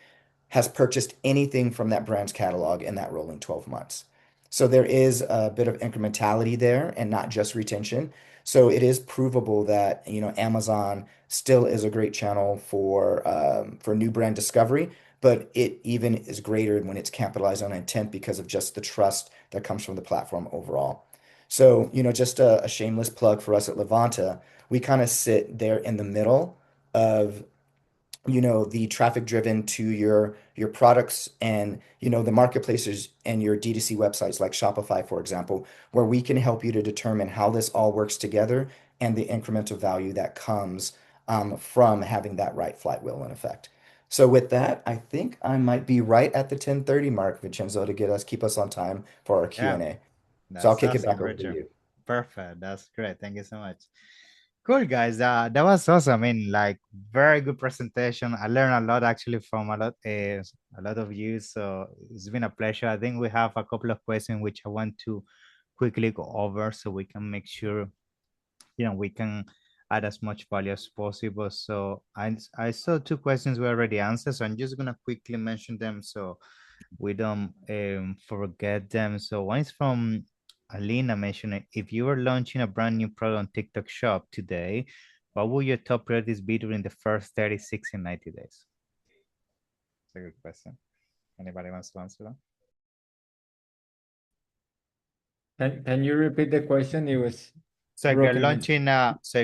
G: has purchased anything from that brand's catalog in that rolling 12 months. So there is a bit of incrementality there and not just retention. So it is provable that, Amazon still is a great channel for new brand discovery, but it even is greater when it's capitalized on intent because of just the trust that comes from the platform overall. So, just a shameless plug for us at Levanta, we kind of sit there in the middle of the traffic driven to your products and the marketplaces and your D2C websites like Shopify, for example, where we can help you to determine how this all works together and the incremental value that comes from having that right flywheel in effect. So with that, I think I might be right at the 10:30 mark, Vincenzo, to keep us on time for our
A: Yeah,
G: Q&A. So I'll
A: that's
G: kick it
A: awesome,
G: back over to
A: Richard.
G: you.
A: Perfect. That's great. Thank you so much. Cool, guys. That was awesome. I mean, like, very good presentation. I learned a lot actually from a lot of you. So it's been a pleasure. I think we have a couple of questions which I want to quickly go over so we can make sure we can add as much value as possible. So I saw two questions we already answered. So I'm just gonna quickly mention them so we don't forget them. So one is from Alina mentioning, if you were launching a brand new product on TikTok Shop today, what would your top priorities be during the first 30, 60, 90 days? That's a good question. Anybody wants to answer that?
D: Can you repeat the question? It was
A: So
D: broken.
A: if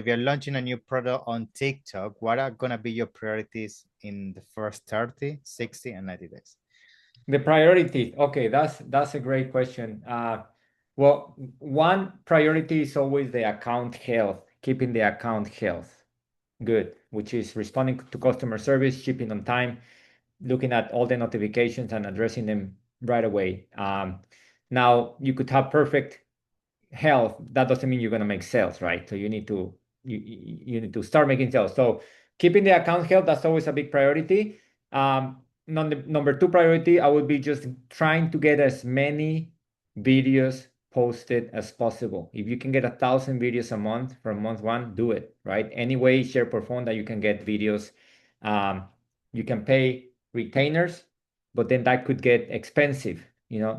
A: you're launching a new product on TikTok, what are gonna be your priorities in the first 30, 60, and 90 days?
D: The priority. Okay, that's a great question. Well, one priority is always the account health, keeping the account health good, which is responding to customer service, shipping on time, looking at all the notifications and addressing them right away. Now you could have perfect health. That doesn't mean you're going to make sales, right? So you need to start making sales. So keeping the account health, that's always a big priority. Number two priority, I would be just trying to get as many videos posted as possible. If you can get 1,000 videos a month from month one, do it, right? Any way, share per phone that you can get videos. You can pay retainers, but then that could get expensive.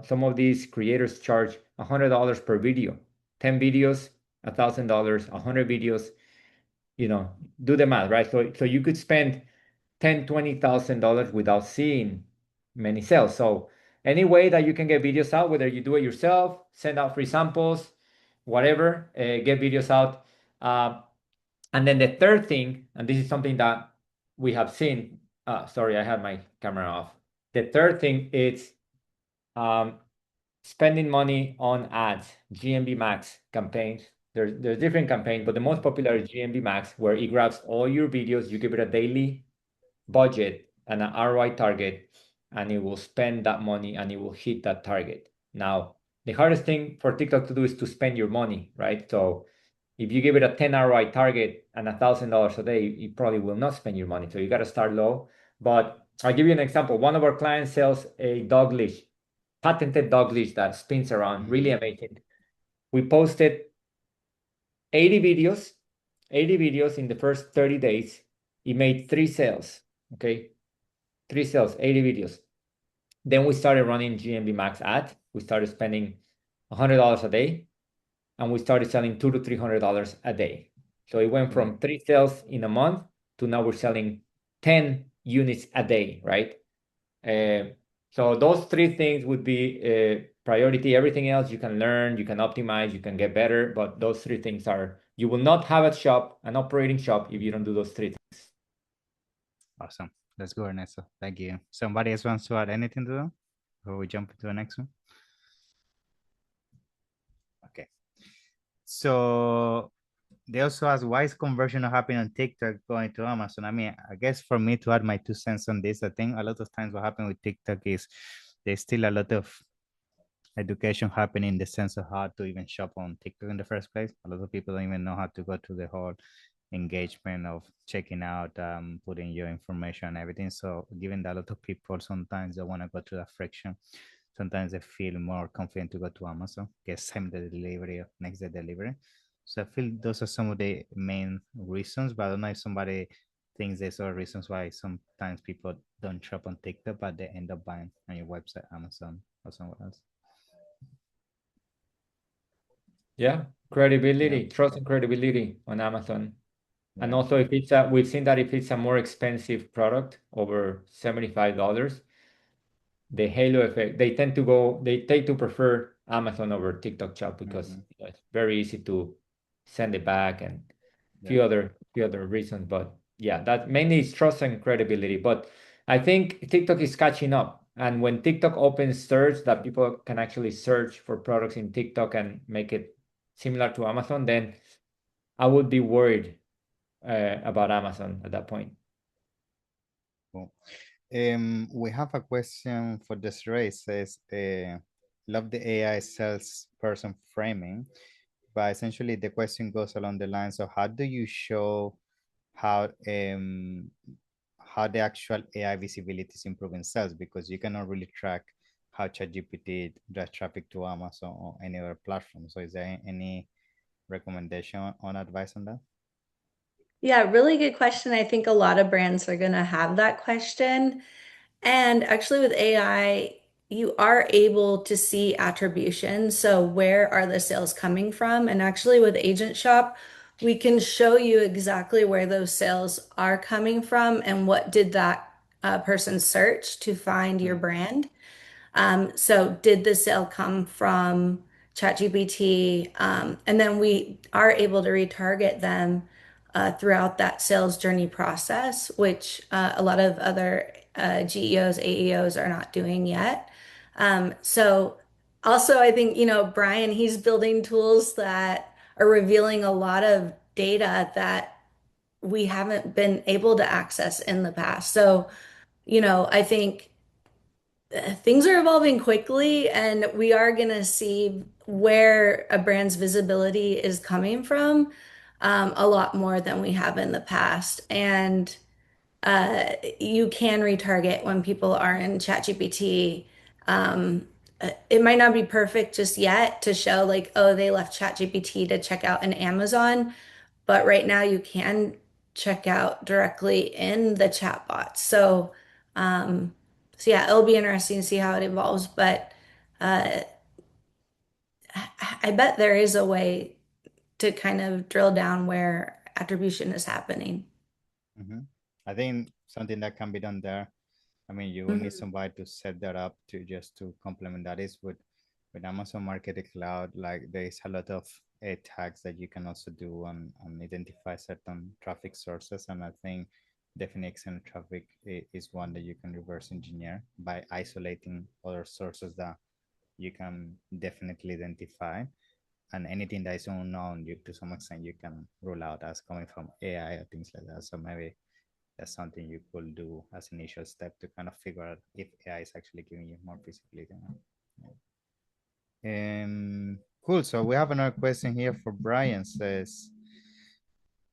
D: Some of these creators charge $100 per video, 10 videos, $1,000, 100 videos, do the math, right? So you could spend $10,000, $20,000 without seeing many sales. So any way that you can get videos out, whether you do it yourself, send out free samples, whatever, get videos out. And then the third thing, and this is something that we have seen, sorry, I had my camera off. The third thing is spending money on ads, GMB Max campaigns. There's different campaigns, but the most popular is GMB Max, where it grabs all your videos, you give it a daily budget and an ROI target, and it will spend that money and it will hit that target. Now, the hardest thing for TikTok to do is to spend your money, right? So if you give it a 10 ROI target and $1,000 a day, you probably will not spend your money. So you got to start low. But I'll give you an example. One of our clients sells a dog leash, patented dog leash that spins around, really amazing. We posted 80 videos in the first 30 days. It made 3 sales, okay? 3 sales, 80 videos. Then we started running GMB Max ad. We started spending $100 a day, and we started selling $200 to $300 a day. So it went from 3 sales in a month to now we're selling 10 units a day, right? So those 3 things would be priority. Everything else you can learn, you can optimize, you can get better. But those three things are, you will not have an operating shop if you don't do those three things.
A: Awesome. Let's go, Ernesto. Thank you. Somebody else wants to add anything to that before we jump into the next one? Okay. So they also ask, why is conversion not happening on TikTok going to Amazon? I mean, I guess for me to add my 2 cents on this, I think a lot of times what happens with TikTok is there's still a lot of education happening in the sense of how to even shop on TikTok in the first place. A lot of people don't even know how to go through the whole engagement of checking out, putting your information and everything. So given that a lot of people sometimes they want to go through that friction, sometimes they feel more confident to go to Amazon, get same day delivery or next day delivery. So I feel those are some of the main reasons, but I don't know if somebody thinks there's other reasons why sometimes people don't shop on TikTok, but they end up buying on your website, Amazon, or somewhere else.
D: Yeah, credibility, trust and credibility on Amazon. And
A: Yeah.
D: also if it's we've seen that if it's a more expensive product over $75, the halo effect, they tend to prefer Amazon over TikTok Shop because it's very easy to send it back and few other reasons. But yeah, that mainly is trust and credibility. But I think TikTok is catching up. And when TikTok opens search that people can actually search for products in TikTok and make it similar to Amazon, then I would be worried about Amazon at that point.
A: Cool. We have a question for Desiree. It says, love the AI salesperson framing, but essentially the question goes along the lines of how do you show how the actual AI visibility is improving sales, because you cannot really track how ChatGPT drives traffic to Amazon or any other platform. So is there any recommendation on advice on that?
C: Yeah, really good question. I think a lot of brands are going to have that question. And actually, with AI, you are able to see attribution. So, where are the sales coming from? And actually, with Agent Shop, we can show you exactly where those sales are coming from and what did that person search to find your brand. So did the sale come from ChatGPT? And then we are able to retarget them throughout that sales journey process, which a lot of other GEOs, AEOs are not doing yet. So also, I think, Brian, he's building tools that are revealing a lot of data that we haven't been able to access in the past. So, I think things are evolving quickly, and we are going to see where a brand's visibility is coming from a lot more than we have in the past. And you can retarget when people are in ChatGPT. It might not be perfect just yet to show like, oh, they left ChatGPT to check out in Amazon, but right now you can check out directly in the chatbot. So yeah, it'll be interesting to see how it evolves, but uh, I bet there is a way to kind of drill down where attribution is happening.
A: I think something that can be done there. I mean, you will need somebody to set that up to just to complement that is with Amazon Marketing Cloud. Like there is a lot of tags that you can also do and identify certain traffic sources. And I think definitely external traffic is one that you can reverse engineer by isolating other sources that you can definitely identify. And anything that is unknown, you to some extent you can rule out as coming from AI or things like that. So maybe that's something you could do as initial step to kind of figure out if AI is actually giving you more visibility. Cool. So we have another question here for Brian. Says,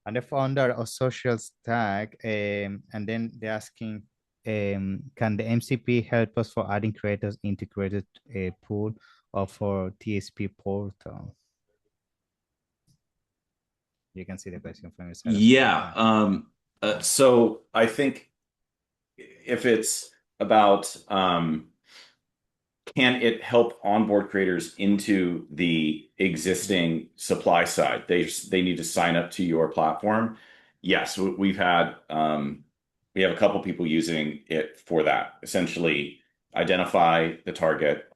A: I'm the founder of Social Stack, and then they're asking, can the MCP help us for adding creators integrated pool or for TSP portal? You can see the question from your side.
F: Yeah. So I think if it's about can it help onboard creators into the existing supply side? They need to sign up to your platform. Yes, we have a couple people using it for that. Essentially, identify the target,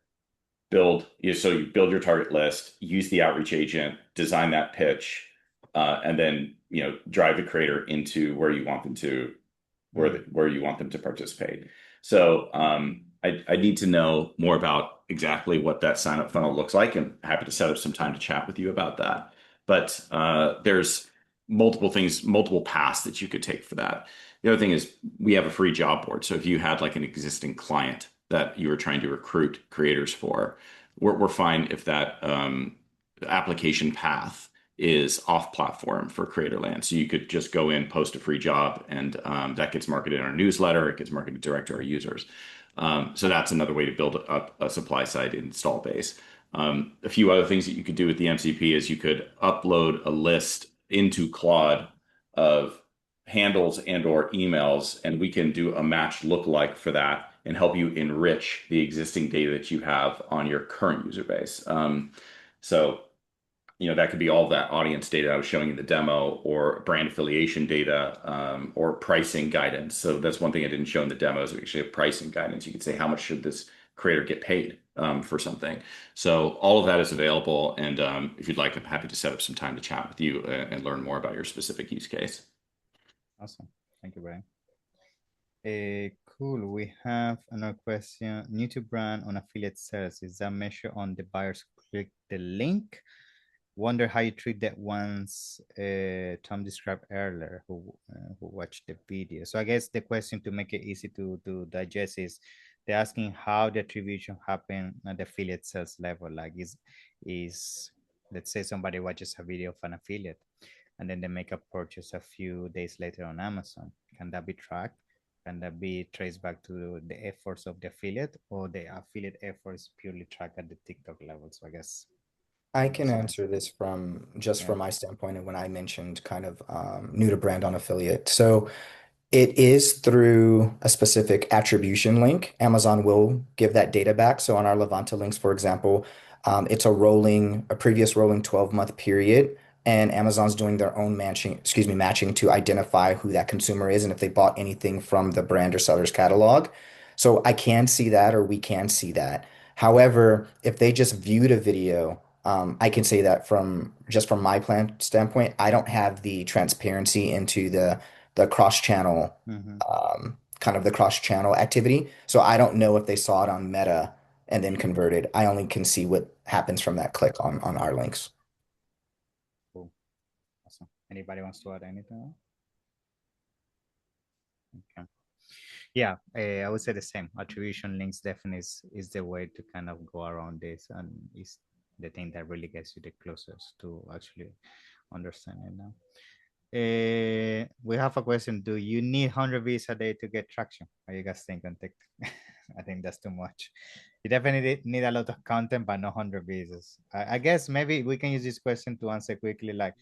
F: so you build your target list, use the outreach agent, design that pitch, and then drive the creator into where you want them to participate. So I need to know more about exactly what that sign up funnel looks like, and happy to set up some time to chat with you about that. But there's multiple paths that you could take for that. The other thing is we have a free job board. So if you had like an existing client that you were trying to recruit creators for, we're fine if that application path is off platform for Creatorland. So you could just go in, post a free job, and that gets marketed in our newsletter. It gets marketed direct to our users. So that's another way to build up a supply side install base. A few other things that you could do with the MCP is you could upload a list into Claude of handles and or emails, and we can do a match lookalike for that and help you enrich the existing data that you have on your current user base. So that could be all that audience data I was showing in the demo, or brand affiliation data, or pricing guidance. So that's one thing I didn't show in the demos. We actually have pricing guidance. You could say, how much should this creator get paid for something? So all of that is available. And if you'd like, I'm happy to set up some time to chat with you and learn more about your specific use case.
A: Awesome. Thank you, Brian. Cool. We have another question. New to brand on affiliate sales. Is that measured on the buyers who click the link? Wonder how you treat that ones Tom described earlier, who watched the video. So I guess the question, to make it easy to digest, is they're asking how the attribution happen at the affiliate sales level. Like is let's say somebody watches a video of an affiliate and then they make a purchase a few days later on Amazon. Can that be tracked? Can that be traced back to the efforts of the affiliate, or the affiliate efforts purely tracked at the TikTok level? So I guess
G: I can answer this from my standpoint, and when I mentioned kind of new to brand on affiliate. So it is through a specific attribution link. Amazon will give that data back. So on our Levanta links, for example, it's a previous rolling 12-month period, and Amazon's doing their own matching to identify who that consumer is and if they bought anything from the brand or seller's catalog. So I can see that, or we can see that. However, if they just viewed a video, I can say that from my plan standpoint, I don't have the transparency into the cross-channel kind of the cross-channel activity. So I don't know if they saw it on Meta and then converted. I only can see what happens from that click on our links.
A: Cool. Awesome. Anybody wants to add anything? Okay. Yeah, I would say the same. Attribution links definitely is the way to kind of go around this, and is the thing that really gets you the closest to actually understanding now. We have a question. Do you need 100 views a day to get traction? What do you guys think on TikTok? I think that's too much. You definitely need a lot of content, but not 100 views. I guess maybe we can use this question to answer quickly. Like,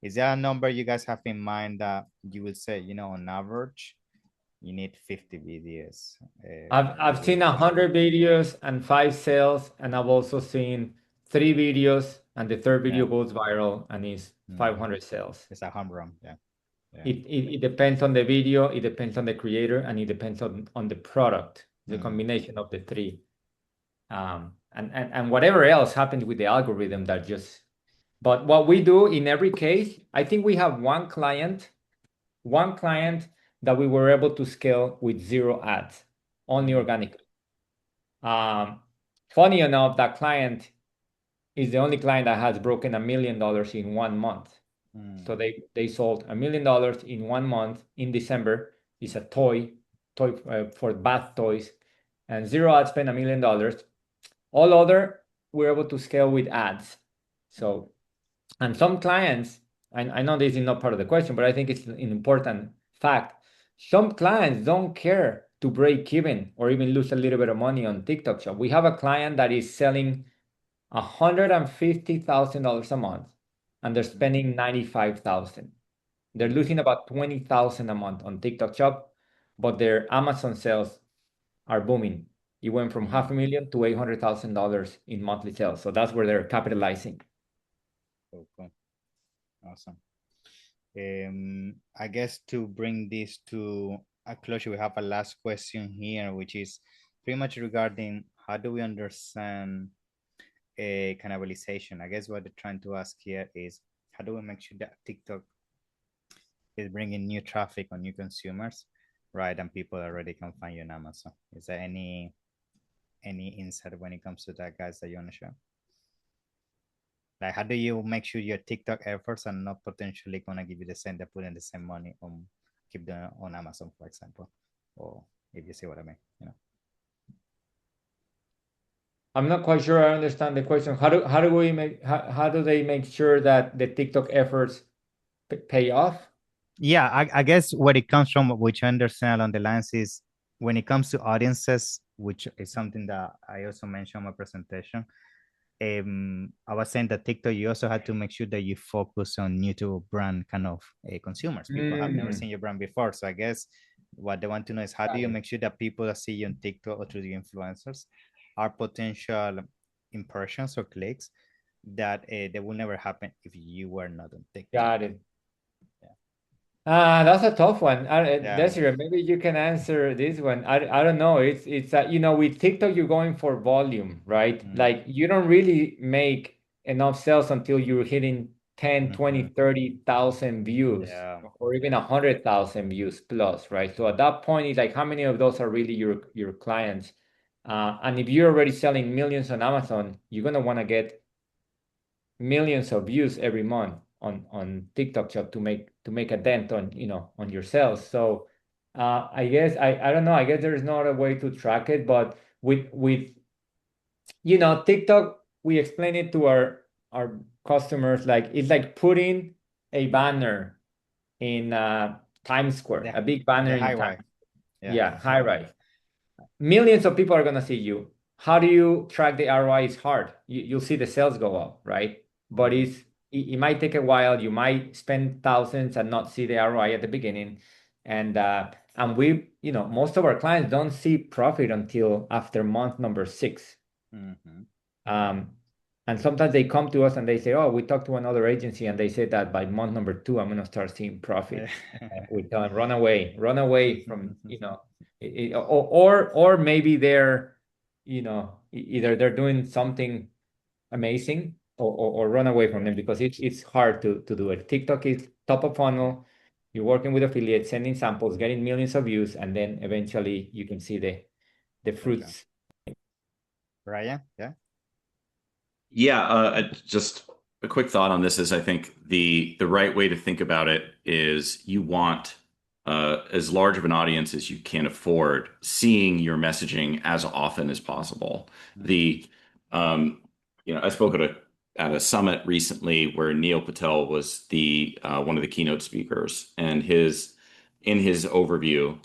A: is there a number you guys have in mind that you would say, on average, you need 50 videos?
D: I've seen 100 videos and 5 sales, and I've also seen 3 videos and the third video goes viral and is 500 sales.
A: It's a home run. Yeah.
D: It depends on the video, it depends on the creator, and it depends on the product, the combination of the 3. And whatever else happens with the algorithm but what we do in every case, I think we have one client that we were able to scale with 0 ads, only organically. Funny enough, that client is the only client that has broken $1 million in 1 month. So they sold $1 million in 1 month in December. It's a toy for bath toys, and 0 ads spent $1 million. All other, we're able to scale with ads. So, and some clients, I know this is not part of the question, but I think it's an important fact. Some clients don't care to break even or even lose a little bit of money on TikTok Shop. We have a client that is selling $150,000 a month, and they're spending $95,000. They're losing about $20,000 a month on TikTok Shop, but their Amazon sales are booming. It went from $500,000 to $800,000 in monthly sales. So that's where they're capitalizing.
A: Cool. Awesome. I guess to bring this to a closure, we have a last question here, which is pretty much regarding how do we understand cannibalization. I guess what they're trying to ask here is how do we make sure that TikTok is bringing new traffic or new consumers, right? And people already can find you on Amazon. Is there any insight when it comes to that, guys, that you want to share? Like, how do you make sure your TikTok efforts are not potentially gonna give you the same, they're putting the same money on keep them on Amazon, for example, or if you see what I mean, you know?
D: I'm not quite sure I understand the question. How do they make sure that the TikTok efforts pay off?
A: Yeah, I guess where it comes from, which I understand on the lines, is when it comes to audiences, which is something that I also mentioned in my presentation. I was saying that TikTok, you also had to make sure that you focus on new to brand kind of consumers. People have never seen your brand before. So I guess what they want to know is how do you make sure that people that see you on TikTok or through the influencers are potential impressions or clicks that they will never happen if you were not on TikTok.
D: Got it. That's a tough one.
A: Yeah.
D: Desiree, maybe you can answer this one. I don't know. It's you know, with TikTok you're going for volume, right? Like you don't really make enough sales until you're hitting 10, 20, 30,000 views
A: Yeah.
D: or even 100,000 views plus, right? So at that point, it's like how many of those are really your clients? And if you're already selling millions on Amazon, you're gonna want to get millions of views every month on TikTok Shop to make a dent on, you know, on your sales. So I guess I don't know. I guess there's not a way to track it, but with you know, TikTok, we explain it to our customers like it's like putting a banner in Times Square, a big banner in Times. Yeah, high rise. Millions of people are gonna see you. How do you track the ROI? Is hard. You'll see the sales go up, right? But it might take a while. You might spend thousands and not see the ROI at the beginning. And we, you know, most of our clients don't see profit until after month number 6. And sometimes they come to us and they say, "Oh, we talked to another agency and they said that by month number 2, I'm gonna start seeing profit." We tell them, run away from, you know, or maybe they're, you know, either they're doing something amazing or run away from them because it's hard to do it. TikTok is top of funnel. You're working with affiliates, sending samples, getting millions of views, and then eventually you can see the fruits.
A: Ryan, yeah.
F: Yeah, just a quick thought on this is I think the right way to think about it is you want as large of an audience as you can afford seeing your messaging as often as possible. The you know, I spoke at a summit recently where Neil Patel was the one of the keynote speakers, and in his overview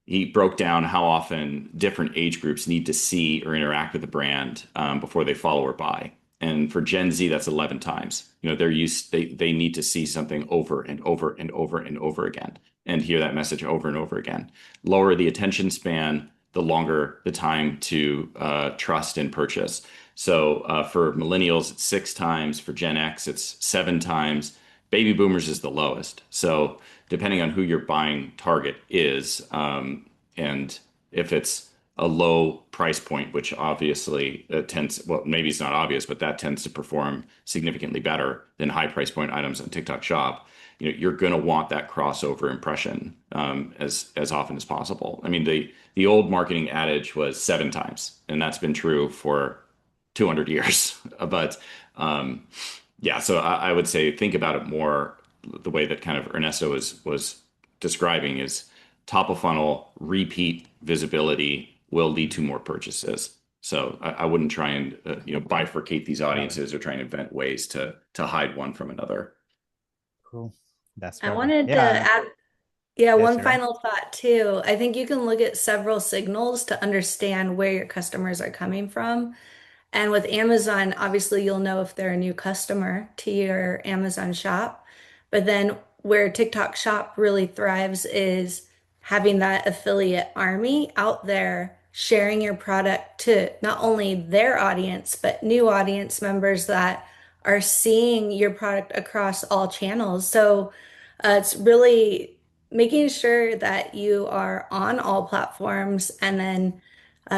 F: he broke down how often different age groups need to see or interact with the brand before they follow or buy. And for Gen Z, that's 11 times. You know, they need to see something over and over and over and over again and hear that message over and over again. Lower the attention span, the longer the time to trust and purchase. So for millennials, it's 6 times. For Gen X, it's 7 times. Baby boomers is the lowest. So depending on who your buying target is, and if it's a low price point, which obviously tends, well, maybe it's not obvious, but that tends to perform significantly better than high price point items on TikTok Shop. You know, you're going to want that crossover impression as often as possible. I mean, the old marketing adage was 7 times, and that's been true for 200 years. But yeah, so I would say think about it more the way that kind of Ernesto was describing is top of funnel repeat visibility will lead to more purchases. So I wouldn't try and you know, bifurcate these audiences or try and invent ways to hide one from another.
A: Cool. That's
C: I
A: perfect.
C: wanted to
A: Yeah.
C: add,
A: Yes,
C: one
A: you're right.
C: final thought too. I think you can look at several signals to understand where your customers are coming from. And with Amazon, obviously you'll know if they're a new customer to your Amazon shop. But then where TikTok Shop really thrives is having that affiliate army out there sharing your product to not only their audience, but new audience members that are seeing your product across all channels. So it's really making sure that you are on all platforms and then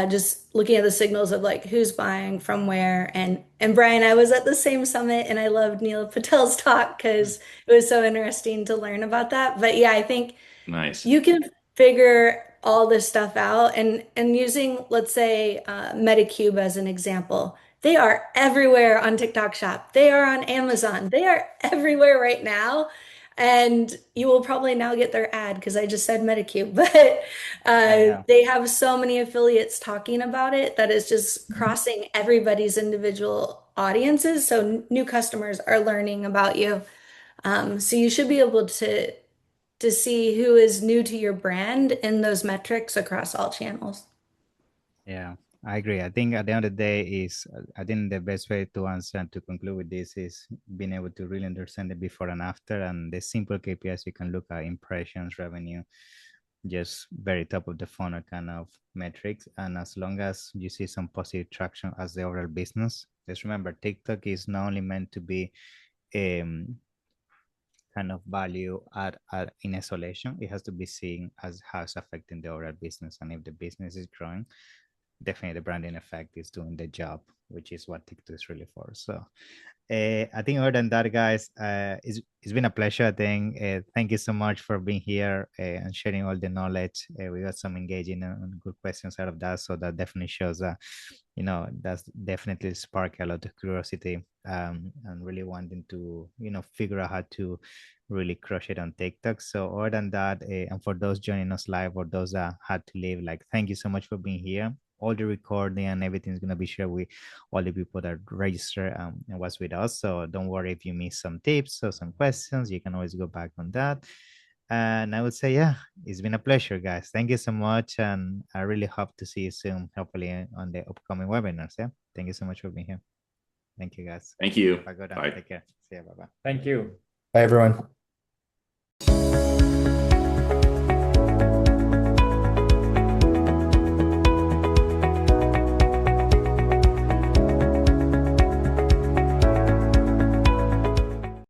C: just looking at the signals of like who's buying from where. And Brian, I was at the same summit and I loved Neil Patel's talk because it was so interesting to learn about that. But yeah, I think
F: Nice.
C: you can figure all this stuff out and using, let's say, Medicube as an example. They are everywhere on TikTok Shop. They are on Amazon. They are everywhere right now. And you will probably now get their ad because I just said Medicube, but
A: Yeah.
C: they have so many affiliates talking about it that it's just crossing everybody's individual audiences. So new customers are learning about you. So you should be able to see who is new to your brand in those metrics across all channels.
A: Yeah, I agree. I think at the end of the day is I think the best way to answer and to conclude with this is being able to really understand the before and after and the simple KPIs you can look at impressions, revenue, just very top of the funnel kind of metrics. And as long as you see some positive traction as the overall business, just remember TikTok is not only meant to be um kind of value at in isolation. It has to be seen as how it's affecting the overall business. And if the business is growing, definitely the branding effect is doing the job, which is what TikTok is really for. So I think other than that, guys, it's been a pleasure. I think thank you so much for being here and sharing all the knowledge. We got some engaging and good questions out of that, so that definitely shows that that's definitely spark a lot of curiosity and really wanting to figure out how to really crush it on TikTok. So other than that, and for those joining us live or those that had to leave, like thank you so much for being here. All the recording and everything is going to be shared with all the people that register and was with us. So don't worry if you miss some tips or some questions. You can always go back on that. And I would say, yeah, it's been a pleasure, guys. Thank you so much. And I really hope to see you soon, hopefully on the upcoming webinars. Yeah. Thank you so much for being here. Thank you, guys.
F: Thank you.
A: Have a good one.
F: Bye.
A: Take care. See you. Bye-bye.
D: Thank you.
G: Bye, everyone.